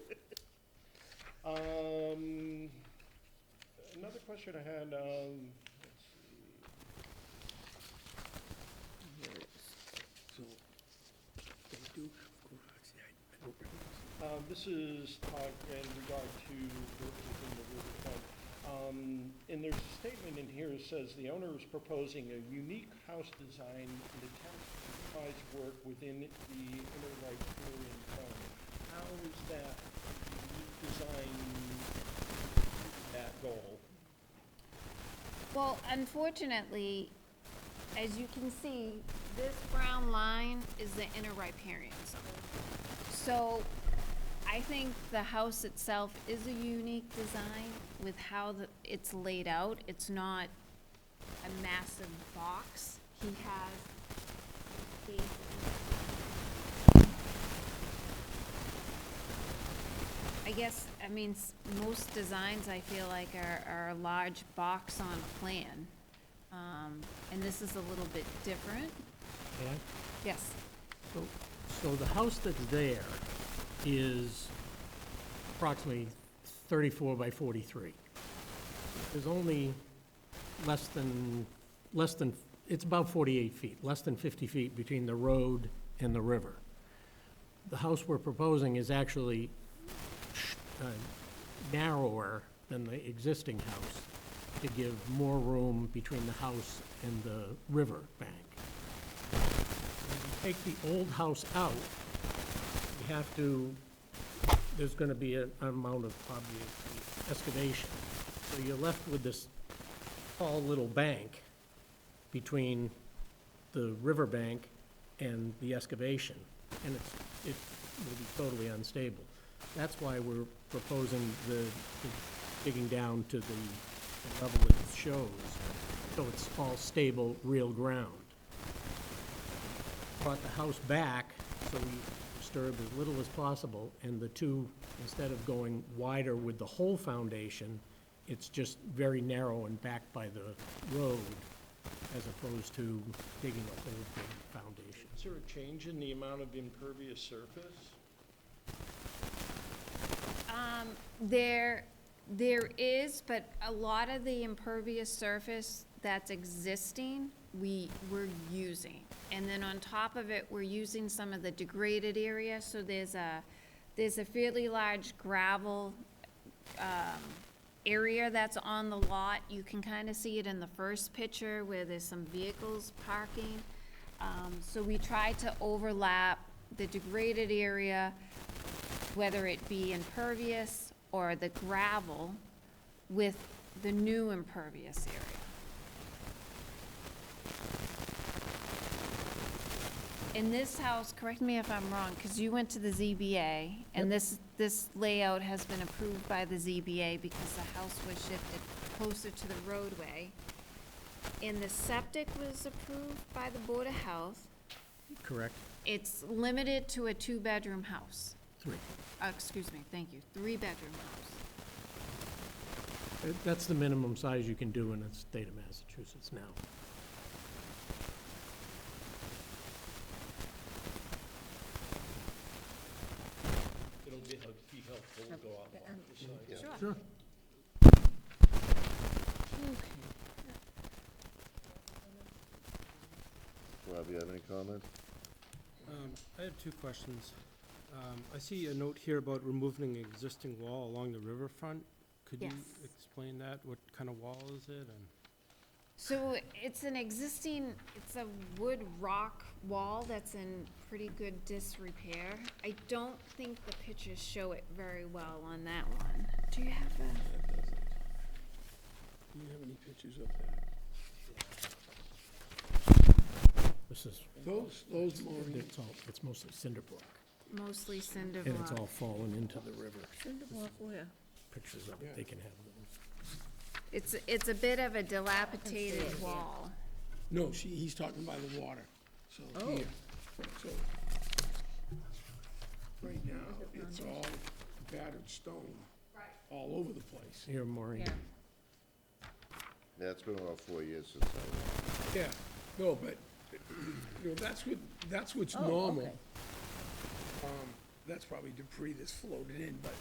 Another question I had, let's see. This is in regard to work within the riverfront. And there's a statement in here that says the owner is proposing a unique house design and attempts to supervise work within the inner riparian zone. How is that unique design that goal? Well, unfortunately, as you can see, this brown line is the inner riparian zone. So I think the house itself is a unique design with how it's laid out. It's not a massive box. He has space. I guess, I mean, most designs I feel like are a large box on a plan. And this is a little bit different. yeah. Yes. So the house that's there is approximately 34 by 43. There's only less than, it's about 48 feet, less than 50 feet between the road and the river. The house we're proposing is actually narrower than the existing house to give more room between the house and the river bank. When you take the old house out, you have to, there's gonna be an amount of obviously excavation. So you're left with this tall little bank between the river bank and the excavation, and it will be totally unstable. That's why we're proposing the digging down to the level it shows, so it's all stable, real ground. Brought the house back, so we disturb as little as possible, and the two, instead of going wider with the whole foundation, it's just very narrow and backed by the road, as opposed to digging a whole big foundation. Is there a change in the amount of impervious surface? There is, but a lot of the impervious surface that's existing, we're using. And then on top of it, we're using some of the degraded area, so there's a fairly large gravel, area that's on the lot. You can kind of see it in the first picture where there's some vehicles parking. So we tried to overlap the degraded area, whether it be impervious or the gravel, with the new impervious area. In this house, correct me if I'm wrong, because you went to the ZBA, and this layout has been approved by the ZBA because the house was shifted closer to the roadway. And the septic was approved by the Board of Health. Correct? It's limited to a two-bedroom house. 3. Excuse me, thank you, three-bedroom house. That's the minimum size you can do in the state of Massachusetts now. It'll be helpful to go out and walk the site. Sure. Sure. Rob, you have any comments? I have two questions. I see a note here about removing an existing wall along the riverfront. Could you Yes. explain that? What kind of wall is it? And So it's an existing, it's a wood rock wall that's in pretty good disrepair. I don't think the pictures show it very well on that one. Do you have a? Do you have any pictures of that? This is, Those, Maureen, it's mostly cinder block, Mostly cinder and it's all block. fallen into the river. Cinder block where? Pictures of Yeah. it, they can have those. It's a bit of a dilapidated wall. no, he's talking by the water, so Oh. here, so. Right now, it's all battered stone. All over the place. Here, Maureen. Yeah. Yeah, it's been about 4 years since I, Yeah, no, but, you know, that's what's Oh, normal. okay. That's probably debris that's floated in, but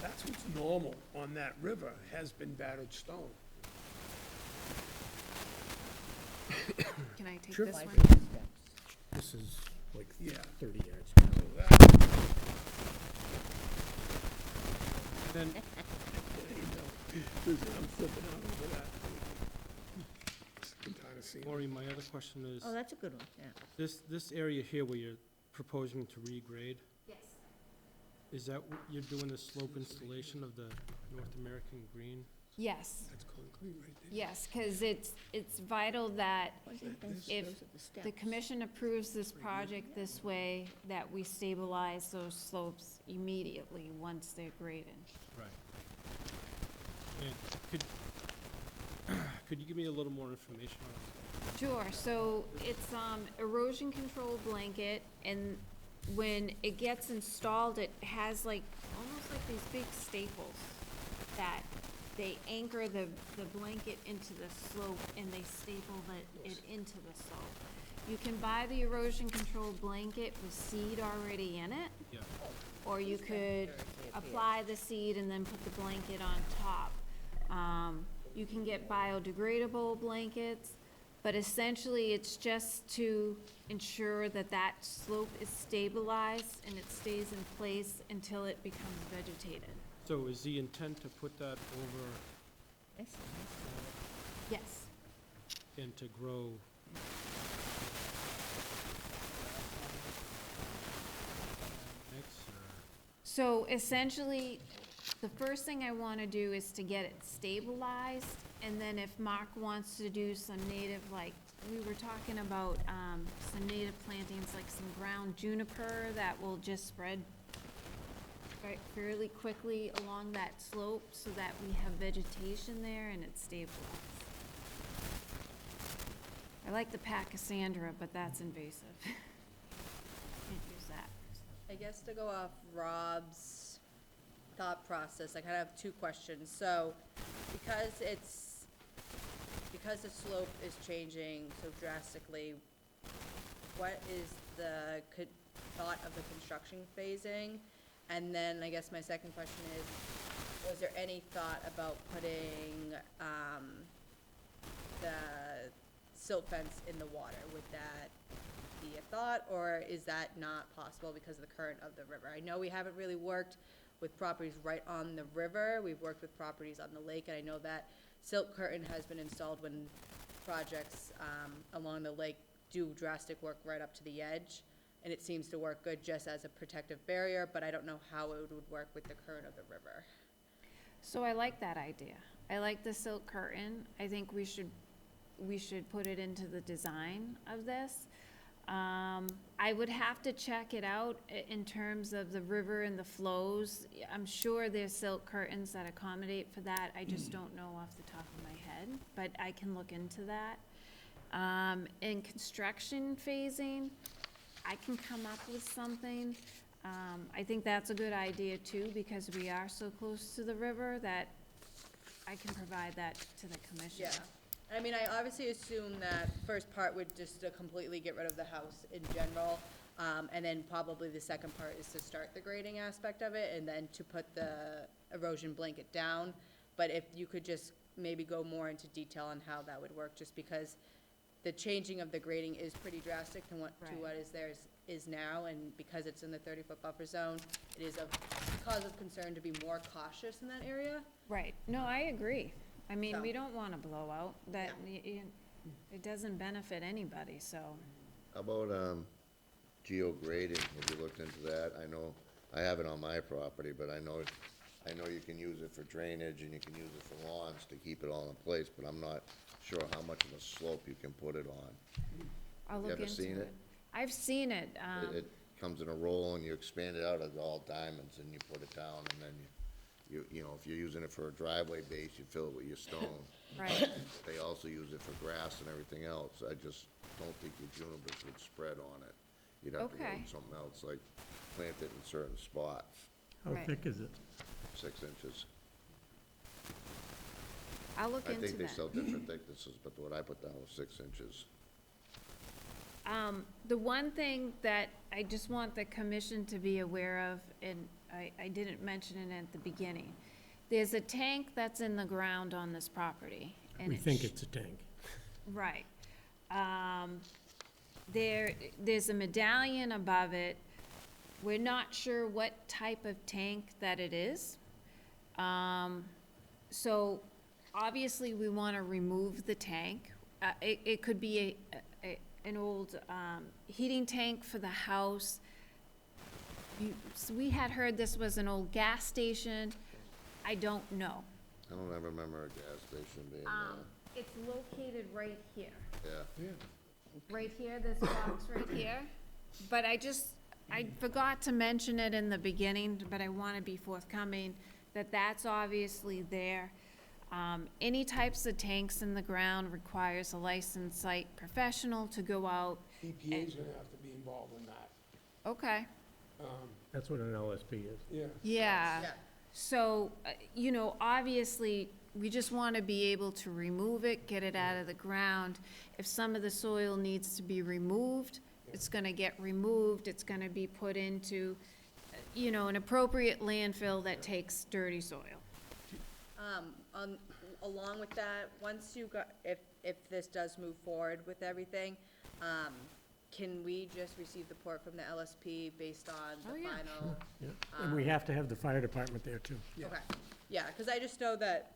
that's what's normal on that river, has been battered stone. Can I take Sure. this Like one? the steps. This is like Yeah. 30 yards. So that, then, you know, I'm flipping out over that. I'm tired of seeing it. Maureen, my other question is, Oh, that's a good one, yeah. this area here where you're proposing to regrade, Yes. is that, you're doing the slope installation of the North American green? Yes, That's concrete right there. yes, because it's vital that if Those are the steps. the commission approves this project this way, that we stabilize those slopes immediately once they're graded. Right. And could you give me a little more information on it? Sure, so it's erosion control blanket, and when it gets installed, it has like, almost like these big staples that they anchor the blanket into the slope and they staple it into the slope. You can buy the erosion control blanket with seed already in it, Yeah. or you could apply the seed and then put the blanket on top. You can get biodegradable blankets, but essentially it's just to ensure that that slope is stabilized and it stays in place until it becomes vegetated. So is the intent to put that over That's nice. Yes. and to grow? Next, or? So essentially, the first thing I wanna do is to get it stabilized, and then if Mark wants to do some native, like, we were talking about, some native plantings, like some ground juniper that will just spread fairly quickly along that slope, so that we have vegetation there and it's stabilized. I like the Pachysandra, but that's invasive. Can't use that. I guess to go off Rob's thought process, I kind of have two questions. So, because the slope is changing so drastically, what is the thought of the construction phasing? And then I guess my second question is, was there any thought about putting, the silt fence in the water? Would that be a thought, or is that not possible because of the current of the river? I know we haven't really worked with properties right on the river. We've worked with properties on the lake, and I know that silt curtain has been installed when projects along the lake do drastic work right up to the edge, and it seems to work good just as a protective barrier, but I don't know how it would work with the current of the river. So I like that idea. I like the silk curtain. I think we should put it into the design of this. I would have to check it out in terms of the river and the flows. I'm sure there's silk curtains that accommodate for that. I just don't know off the top of my head, but I can look into that. In construction phasing, I can come up with something. I think that's a good idea too, because we are so close to the river that I can provide that to the commission. Yeah. I mean, I obviously assume that first part would just to completely get rid of the house in general. And then probably the second part is to start the grading aspect of it and then to put the erosion blanket down. But if you could just maybe go more into detail on how that would work, just because the changing of the grading is pretty drastic to what is now, and because it's in the 30-foot buffer zone, it is a cause of concern to be more cautious in that area. Right. No, I agree. I mean, So- we don't want a blowout. That, it doesn't benefit anybody, so. How about, geo-grading? Have you looked into that? I know, I have it on my property, but I know you can use it for drainage and you can use it for lawns to keep it all in place, but I'm not sure how much of a slope you can put it on. I'll look ever into seen it? I've seen it. It comes in a roll and you expand it out as all diamonds and you put it down and then you know, if you're using it for a driveway base, you fill it with your stone. Right. They also use it for grass and everything else. I just don't think your junipers would spread on it. You'd have to go Okay. with something else, like plant it in certain spots, How Right. thick is it? 6 inches. I'll look I into think they that. sell different thicknesses, but what I put down was 6 inches. The one thing that I just want the commission to be aware of, and I didn't mention it at the beginning, there's a tank that's in the ground on this property. And We think it's a tank. Right. There's a medallion above it. We're not sure what type of tank that it is. So obviously, we want to remove the tank. It could be an old heating tank for the house. So we had heard this was an old gas station. I don't know. I don't ever remember a gas station being It's located right here. yeah. Right here, this box right here. But I forgot to mention it in the beginning, but I want to be forthcoming, that that's obviously there. Any types of tanks in the ground requires a licensed site professional to go out. EPA's gonna have to be involved in that. Okay. That's what an LSP is. Yeah. Yeah. Yeah. So, obviously, we just want to be able to remove it, get it out of the ground. If some of the soil needs to be removed, it's going to get removed. It's going to be put into, an appropriate landfill that takes dirty soil. Along with that, once you got, if this does move forward with everything, can we just receive the report from the LSP based on Oh, the yeah. final? Yeah. And we have to have the fire department there, too. Yeah. Okay, yeah, because I just know that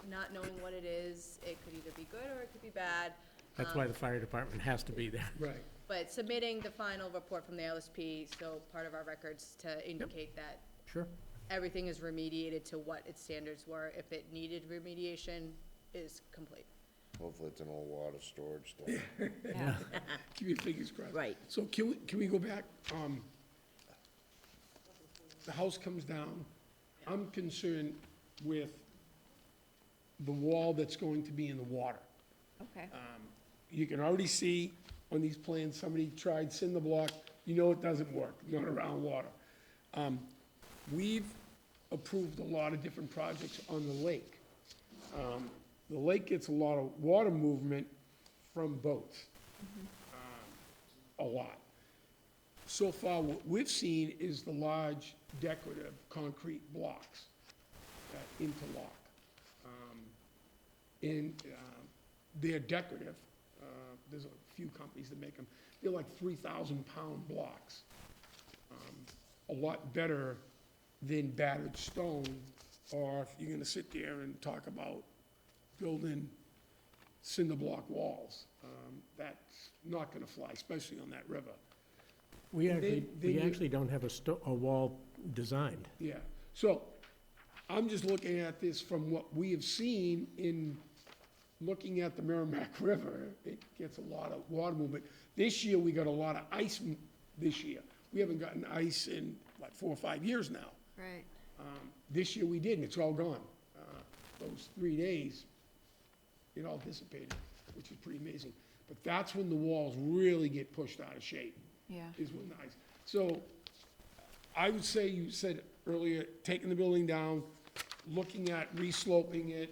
not knowing what it is, it could either be good or it could be bad. That's why the fire department has to be there. Right. But submitting the final report from the LSP, so part of our records to indicate that Sure. everything is remediated to what its standards were, if it needed remediation, is complete. Hopefully it's an old water storage tank. Yeah. Keep your fingers crossed. Right. So can we go back? The house comes down. I'm concerned with the wall that's going to be in the water. Okay. You can already see on these plans, somebody tried cinder block. You know it doesn't work, not around water. We've approved a lot of different projects on the lake. The lake gets a lot of water movement from boats. A lot. So far, what we've seen is the large decorative concrete blocks that interlock. They're decorative. There's a few companies that make them. They're like 3,000-pound blocks. A lot better than battered stone, or if you're gonna sit there and talk about building cinder block walls. That's not gonna fly, especially on that river. We And actually, then we you- actually don't have a wall designed. Yeah, so I'm just looking at this from what we have seen in looking at the Merrimack River. It gets a lot of water movement. This year, we got a lot of ice this year. We haven't gotten ice in, like, 4 or 5 years now. Right. This year we did, and it's all gone. Those 3 days, it all dissipated, which is pretty amazing. But that's when the walls really get pushed out of shape, Yeah. is when the ice. So I would say, you said earlier, taking the building down, looking at resloping it.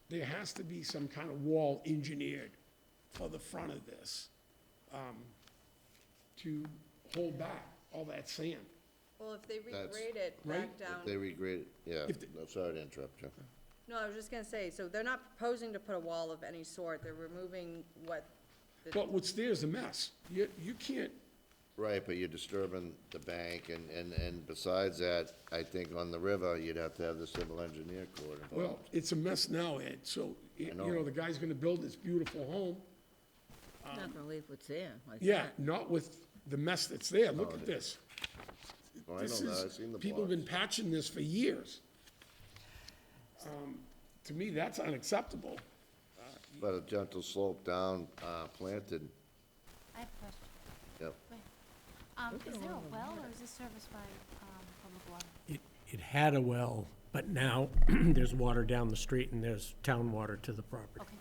There has to be some kind of wall engineered for the front of this, to hold back all that sand. Well, if they That's- regrade it back Right. down. If they regrade, yeah, If the- no, sorry to interrupt you. No, I was just gonna say, so they're not proposing to put a wall of any sort, they're removing what the. But what's there is a mess. You can't, Right, but you're disturbing the bank, and besides that, I think on the river, you'd have to have the civil engineer court well, involved. it's a mess now, Ed, so, you know. know, the guy's gonna build this beautiful home. Not gonna leave what's there like Yeah, that. not with the mess that's there. Look at this. Oh, I This know that, is, I've seen the people have been blocks. patching this for years. To me, that's unacceptable. But a gentle slope down, planted, I have a question. yep. Is there a well or is this serviced by, public water? It had a well, but now there's water down the street and there's town water to the property. Okay,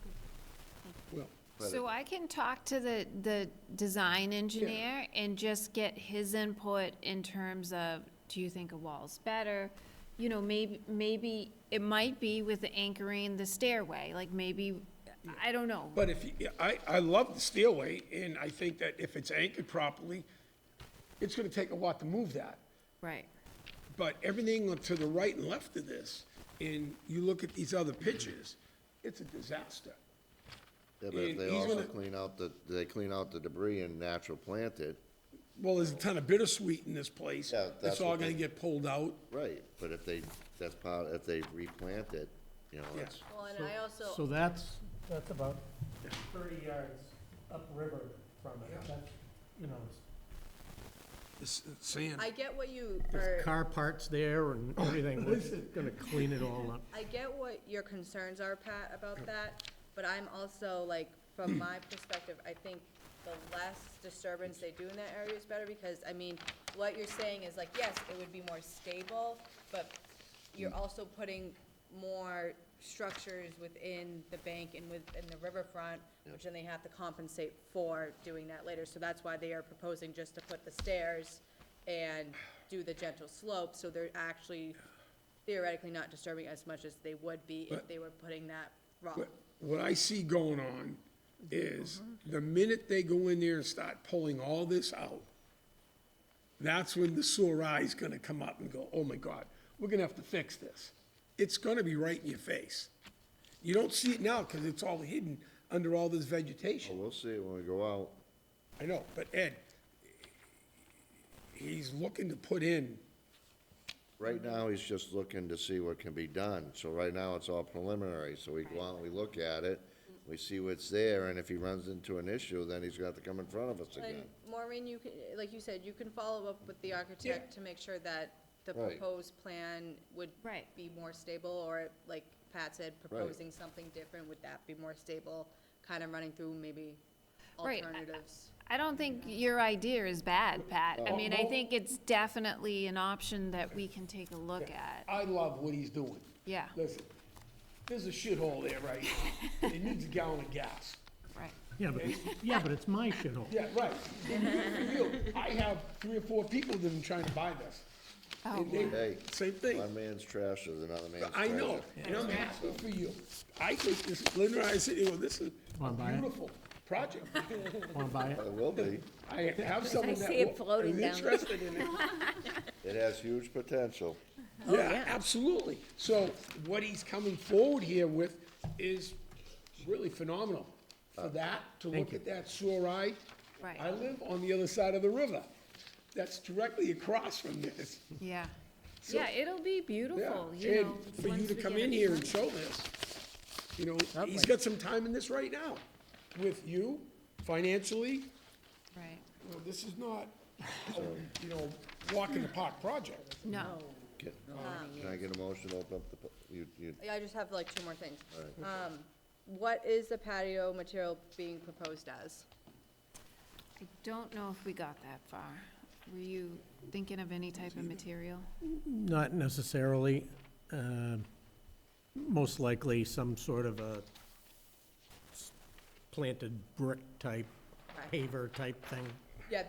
good. Well, But So I can talk to the design engineer and just get his input in terms of, do you think a wall's better? You know, maybe it might be with the anchoring the stairway, like maybe, I don't know. but if, I love the stairway, and I think that if it's anchored properly, it's gonna take a lot to move that. Right, But everything to the right and left of this, and you look at these other pictures, it's a disaster. Yeah, but if And they he's also gonna- clean out the debris and natural plant it, Well, there's a ton of bittersweet in this place. Yeah, that's It's all what gonna they- get pulled out. right, but if they, if they replant it, you know, Yeah. it's, Well, and I also. So that's about 30 yards upriver from it. That's, you know, It's sand. I get what you there's are, car parts there and everything. We're gonna clean it all up. I get what your concerns are, Pat, about that, but I'm also, like, from my perspective, I think the less disturbance they do in that area is better, because, I mean, what you're saying is like, yes, it would be more stable, but you're also putting more structures within the bank and within the riverfront, which then they have to compensate for doing that later. So that's why they are proposing just to put the stairs and do the gentle slope, so they're actually theoretically not disturbing as much as they would be if But- they were putting that rock. What I see going on is the minute they go in there and start pulling all this out, that's when the sore eye's gonna come up and go, oh my God, we're gonna have to fix this. It's gonna be right in your face. You don't see it now because it's all hidden under all this well, vegetation. we'll see it when we go out. I know, but Ed, he's looking to put in, Right now, he's just looking to see what can be done, so right now, it's all preliminary, so we go out and we look at it, we see what's there, and if he runs into an issue, then he's got to come in front of us And again. Maureen, you can, like you said, you can follow up with the architect to make sure that the Right. proposed plan would Right. be more stable, or like Pat said, proposing something different, would that be more stable? Kind of running through maybe Right. alternatives. I don't think your idea is bad, Pat. I mean, I No. think it's definitely an option that we can take a look at. I love what he's doing. Yeah, Listen, there's a shithole there right now. It needs a gallon of gas. right. Yeah, but it's my shithole. Yeah, right. For you, I have 3 or 4 people that have been trying to buy this. Oh, And they- Hey, Same thing. one man's trash is another man's I know, treasure. and I'm asking for you. I think this, Linda and I said, you know, this is a Wanna buy it? beautiful project. Want to buy it? It will be, I have someone that see it floating is down. interested in it. it has huge potential. Yeah, absolutely. So what he's coming forward here with is really phenomenal. For that, to look at that sore eye. Right. I live on the other side of the river. That's directly across from this. Yeah. So- Yeah, it'll be Yeah, beautiful, you know. and for you once to we come get in it here and done. show this, you know, he's got some time in this right now with you financially. Right. You know, this is not, you know, walk in the park project. No, Can I get a motion to open up the, Yeah, I just have like two more things. all right. What is the patio material being proposed as? I don't know if we got that far. Were you thinking of any type of material? Not necessarily. Most likely some sort of a planted brick type, paver type thing. Yeah,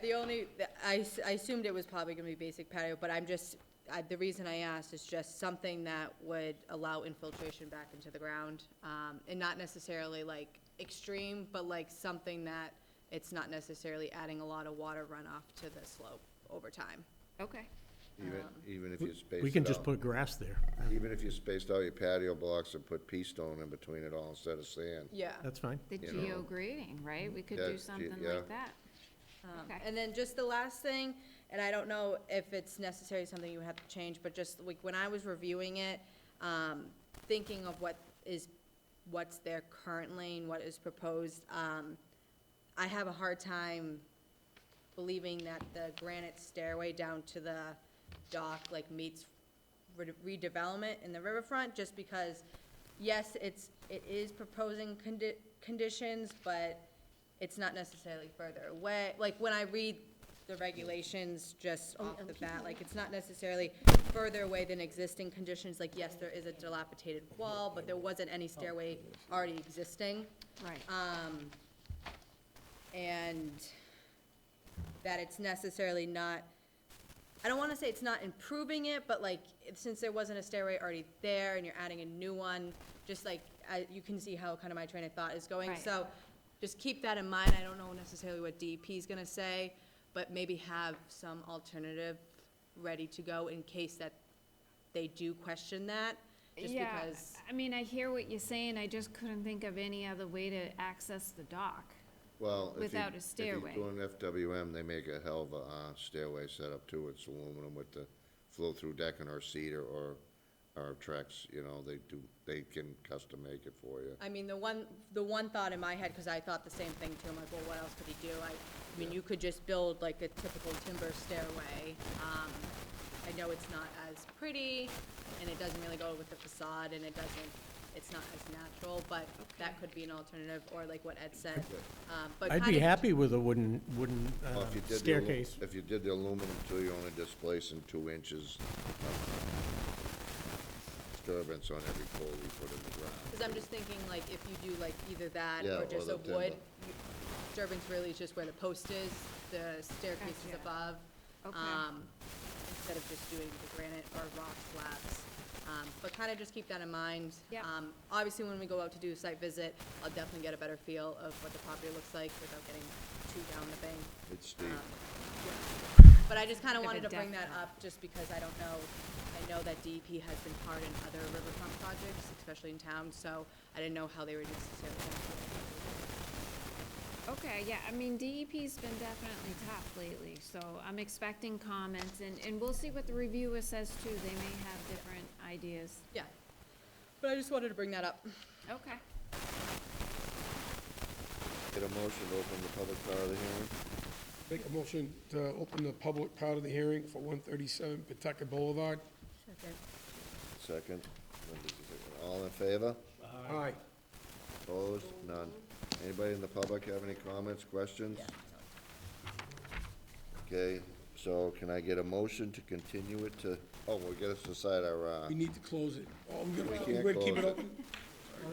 I assumed it was probably gonna be basic patio, but the reason I asked is just something that would allow infiltration back into the ground. And not necessarily like extreme, but like something that it's not necessarily adding a lot of water runoff to the slope over time. Okay. Even if you space We can it just out. put grass there. Even if you spaced out your patio blocks and put pea stone in between it all instead of sand. Yeah. That's fine. The You know. geo-grading, right? We could Yeah, do something yeah. like that. Okay. And then just the last thing, and I don't know if it's necessarily something you would have to change, but just like when I was reviewing it, thinking of what's there currently and what is proposed, I have a hard time believing that the granite stairway down to the dock like meets redevelopment in the riverfront, just because, yes, it is proposing conditions, but it's not necessarily further away. Like, when I read the regulations just off the bat, like, it's not necessarily further away than existing conditions. Like, yes, there is a dilapidated wall, but there wasn't any stairway already existing. Right. And that it's necessarily not, I don't wanna say it's not improving it, but like, since there wasn't a stairway already there and you're adding a new one, just like, you can see how kind of my train of thought is going. Right. So, just keep that in mind. I don't know necessarily what DEP is gonna say, but maybe have some alternative ready to go in case that they do question that, just Yeah, because. I mean, I hear what you're saying, I just couldn't think of any other way to access the dock. Well, Without a stairway. If you're doing FWM, they make a hell of a stairway setup too. It's aluminum with the flow-through decking or cedar or Trex, you know, they can custom make it for you. I mean, the one thought in my head, because I thought the same thing too, I'm like, well, what else could he do? I mean, you could just build like a typical timber stairway. I know it's not as pretty, and it doesn't really go with the facade, and it's not as natural, but that could be an alternative, or like what Ed said. But I'd be kinda- happy with a wooden Well, if you did the staircase. If you did the aluminum too, you're only displacing 2 inches of disturbance on every pole you put in the ground. Cause I'm just thinking, like, if you do like either that Yeah, or or just the a wood, timber. disturbance really is just where the post is, the staircase is Gotcha. above. Okay. Instead of just doing the granite or rock slabs. But kind of just keep that in mind. Yeah. Obviously, when we go out to do a site visit, I'll definitely get a better feel of what the property looks like without getting too down the bank. It's steep. But I just kind of Like a wanted to bring deck that up, just because I don't know, I know that DEP has been hard in other riverfront projects, especially in town, so I didn't know how they were necessarily going to. Okay, yeah, I mean, DEP's been definitely tough lately, so I'm expecting comments, and we'll see what the reviewer says too. They may have different ideas. Yeah. But I just wanted to bring that up. Okay. Get a motion to open the public part of the hearing? Make a motion to open the public part of the hearing for 137 Pawtucket Boulevard. Second. All in favor? Aye. Opposed? None. Anybody in the public have any comments, questions? Okay, so can I get a motion to continue it to, we gotta decide our, We need to close it. Oh, We we're can't gonna keep close it it. open?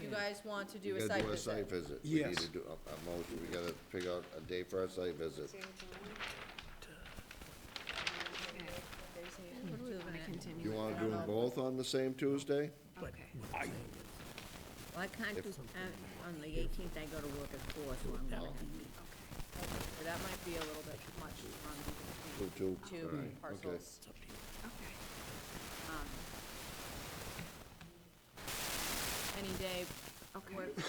You guys want to do we a gotta site do a visit? site visit. We Yes. need to do a motion, we gotta figure out a day for our site visit. What are we looking at? Continue. You wanna do them both on the same Tuesday? Okay. Well, I can't do, on the 18th, I go to work at 4, so I'm not. So that might be a little bit much on Two. two All right, parcels. Okay. Um, Any day Okay. works.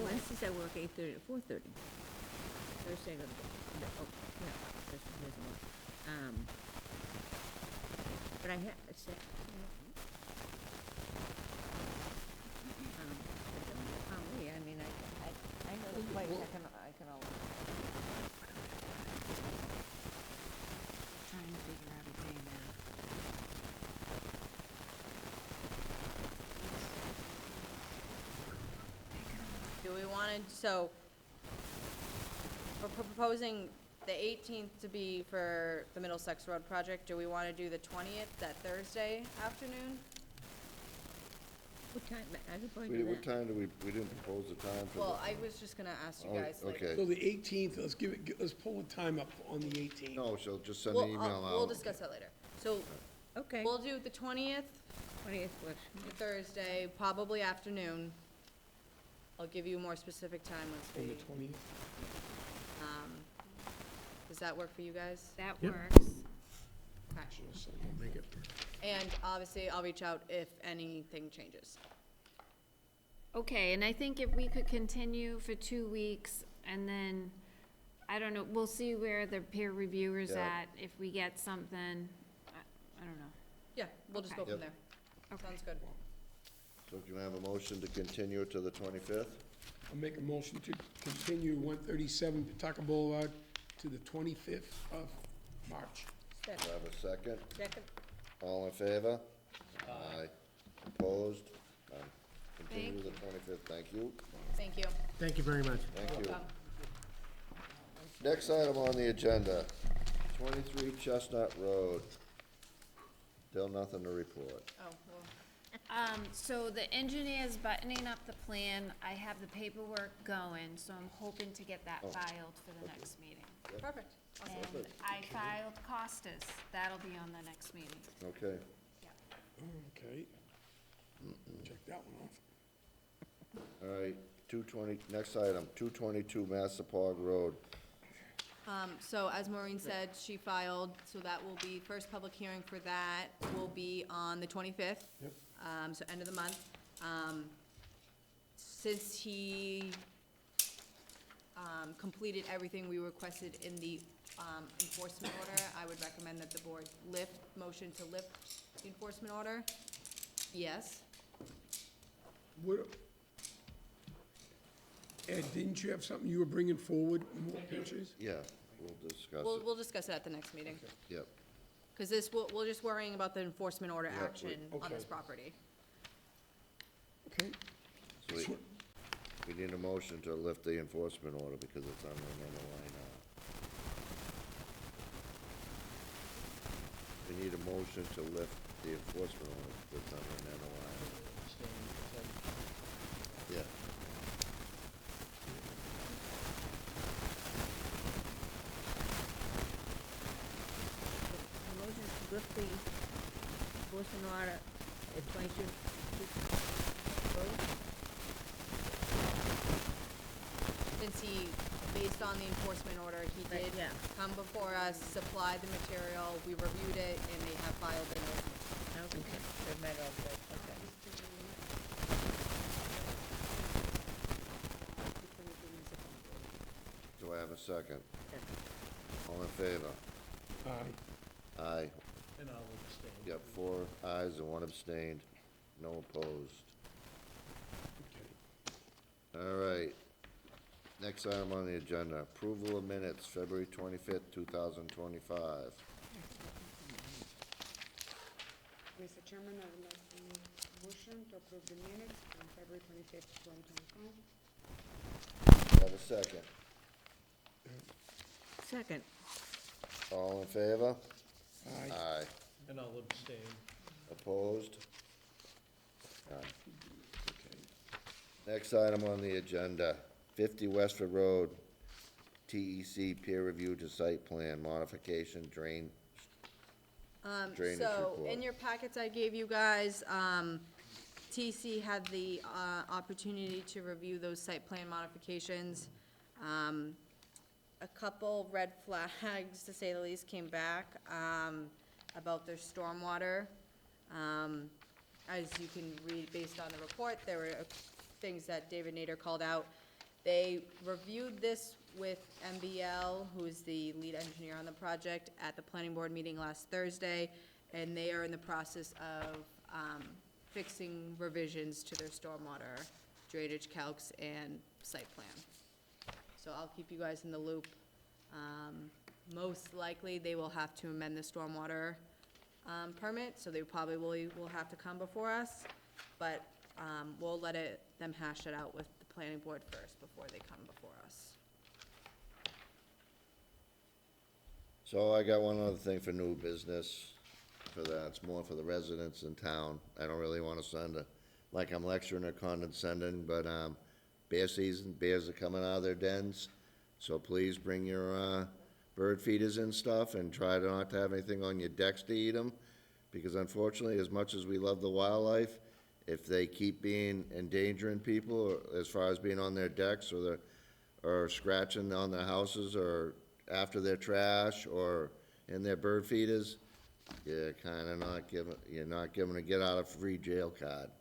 Wednesdays I work 8:30 to 4:30. Thursday I go to, yeah, there's one. But I have, yeah, I mean, I know the place, I can always. Trying to wanted, so, we're proposing the 18th to be for the Middlesex Road project. Do we want to do the 20th, that Thursday afternoon? What time, I could probably do What that. time do we didn't propose the time for Well, the, I was just gonna ask you Oh, guys, like. okay. So the 18th, let's pull the time up on the 18th. no, she'll just send an email out. We'll discuss that later. So, Okay, we'll do the 20th, 20th works. Thursday, probably afternoon. I'll give you a more specific time On once the we, 20th. does that work for you guys? That Yep. works. Okay. So we'll make it. And obviously, I'll reach out if anything changes. Okay, and I think if we could continue for 2 weeks, and then, I don't know, we'll see where the peer reviewer's Yeah. at, if we get something, I don't know. Yeah, we'll just go Okay. from Yep. there. Sounds good. So can I have a motion to continue to the 25th? I'll make a motion to continue 137 Pawtucket Boulevard to the 25th of March. Do I have a second? Second? All in favor? Aye. Opposed? None. Continue to the 25th, thank you. Thank you. Thank you very much. Thank you. Welcome. Next item on the agenda, 23 Chestnut Road. Still nothing to report. Oh, well, So the engineer's buttoning up the plan, I have the paperwork going, so I'm hoping to get that Oh. filed for the next meeting. perfect. Awesome. And I filed Costas, that'll be on the next meeting. Okay. Okay. Check that one off. All right, 220, next item, 222 Massapog Road. So as Maureen said, she filed, so that will be, first public hearing for that will be on the 25th. Yep. So end of the month. Since he, completed everything we requested in the, enforcement order, I would recommend that the board motion to lift the enforcement order. Yes. What, Ed, didn't you have something you were bringing forward, more pictures? Yeah, we'll discuss We'll, it. we'll discuss it at the next meeting. Yep. Because we're just worrying about the enforcement order Yeah, action on this okay. property. Okay. So we need a motion to lift the enforcement order because it's under an NOI now. We need a motion to lift the enforcement order because it's under an NOI. Yeah. Motion to lift the enforcement order at 22 Road? Since he, based on the enforcement order, he Right, did yeah. come before us, supply the material, we reviewed it, and they have filed it. Okay, that might all good, okay. Do I have a second? All in favor? Aye. Aye. And I'll abstain. Yep, 4 ayes and 1 abstained. No opposed. Okay. All right. Next item on the agenda, approval of minutes, February 25th, 2025. Mr. Chairman, I would like to make a motion to approve the minutes from February 25th, 2025. Have a second. Second, All in favor? Aye. Aye. And I'll abstain. Opposed? None. Next item on the agenda, 50 Westford Road, TEC peer review to site plan modification drainage So, report. in your packets I gave you guys, TC had the, opportunity to review those site plan modifications. A couple red flags, to say the least, came back, about their stormwater. As you can read based on the report, there were things that David Nader called out. They reviewed this with MBL, who is the lead engineer on the project, at the planning board meeting last Thursday, and they are in the process of, fixing revisions to their stormwater drainage calcs and site plan. So I'll keep you guys in the loop. Most likely, they will have to amend the stormwater, permit, so they probably will have to come before us, but, we'll let them hash it out with the planning board first before before they come before us. So I got one other thing for new business, for that, it's more for the residents in town. I don't really wanna sound like I'm lecturing or condescending, but, bear season, bears are coming out of their dens. So please bring your, bird feeders and stuff, and try not to have anything on your decks to eat them. Because unfortunately, as much as we love the wildlife, if they keep being endangering people, or as far as being on their decks, or scratching on their houses, or after their trash, or in their bird feeders, you're not given a get-out-of-free jail card.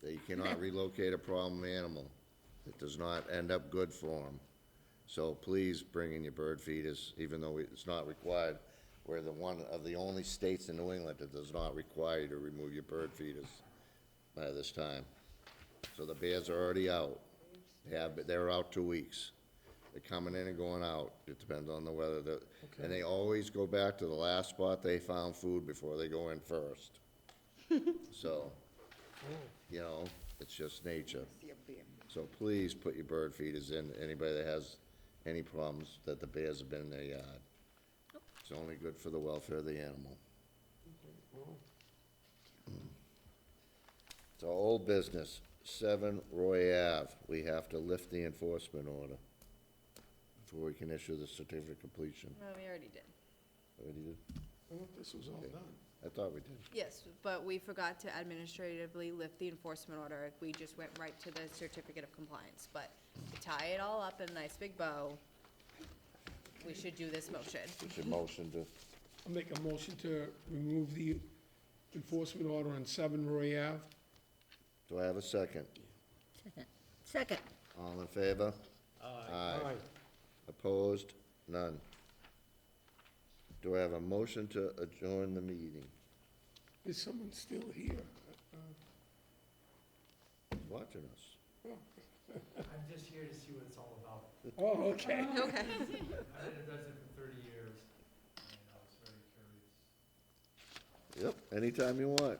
That you cannot relocate a problem animal. It does not end up good for them. So please bring in your bird feeders, even though it's not required. We're one of the only states in New England that does not require you to remove your bird feeders by this time. So the bears are already out. They're out 2 weeks. They're coming in and going out. It depends on the weather. And they always go back to the last spot they found food before they go in first. So, you know, it's just nature. So please put your bird feeders in, anybody that has any problems that the bears have been in their yard. It's only good for the welfare of the animal. So old business, 7 Roy Ave, we have to lift the enforcement order before we can issue the certificate of completion. No, we already did. Already did? I thought this was all done. I thought we did. Yes, but we forgot to administratively lift the enforcement order. We just went right to the certificate of compliance. But to tie it all up in a nice big bow, we should do this motion. We should motion to, I'll make a motion to remove the enforcement order on 7 Roy Ave. do I have a second? Second. All in favor? Aye. Opposed? None. Do I have a motion to adjourn the meeting? Is someone still here? Who's watching us? I'm just here to see what it's all about. Oh, okay. Okay. I've been a resident for 30 years, and I was very curious. Yep, anytime you want.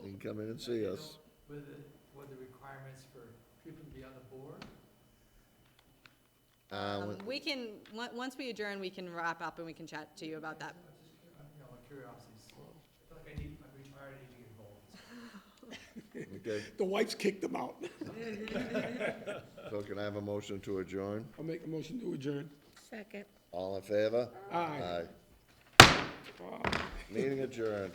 You can come in and see us. What the requirements for people to be on the board? We can, once we adjourn, we can wrap up and we can chat to you about that. My curiosities. I feel like I'm retired, I need to get involved. Okay, The whites kicked them out. so can I have a motion to adjourn? I'll make a motion to adjourn. Second. All in favor? Aye. Meeting adjourned.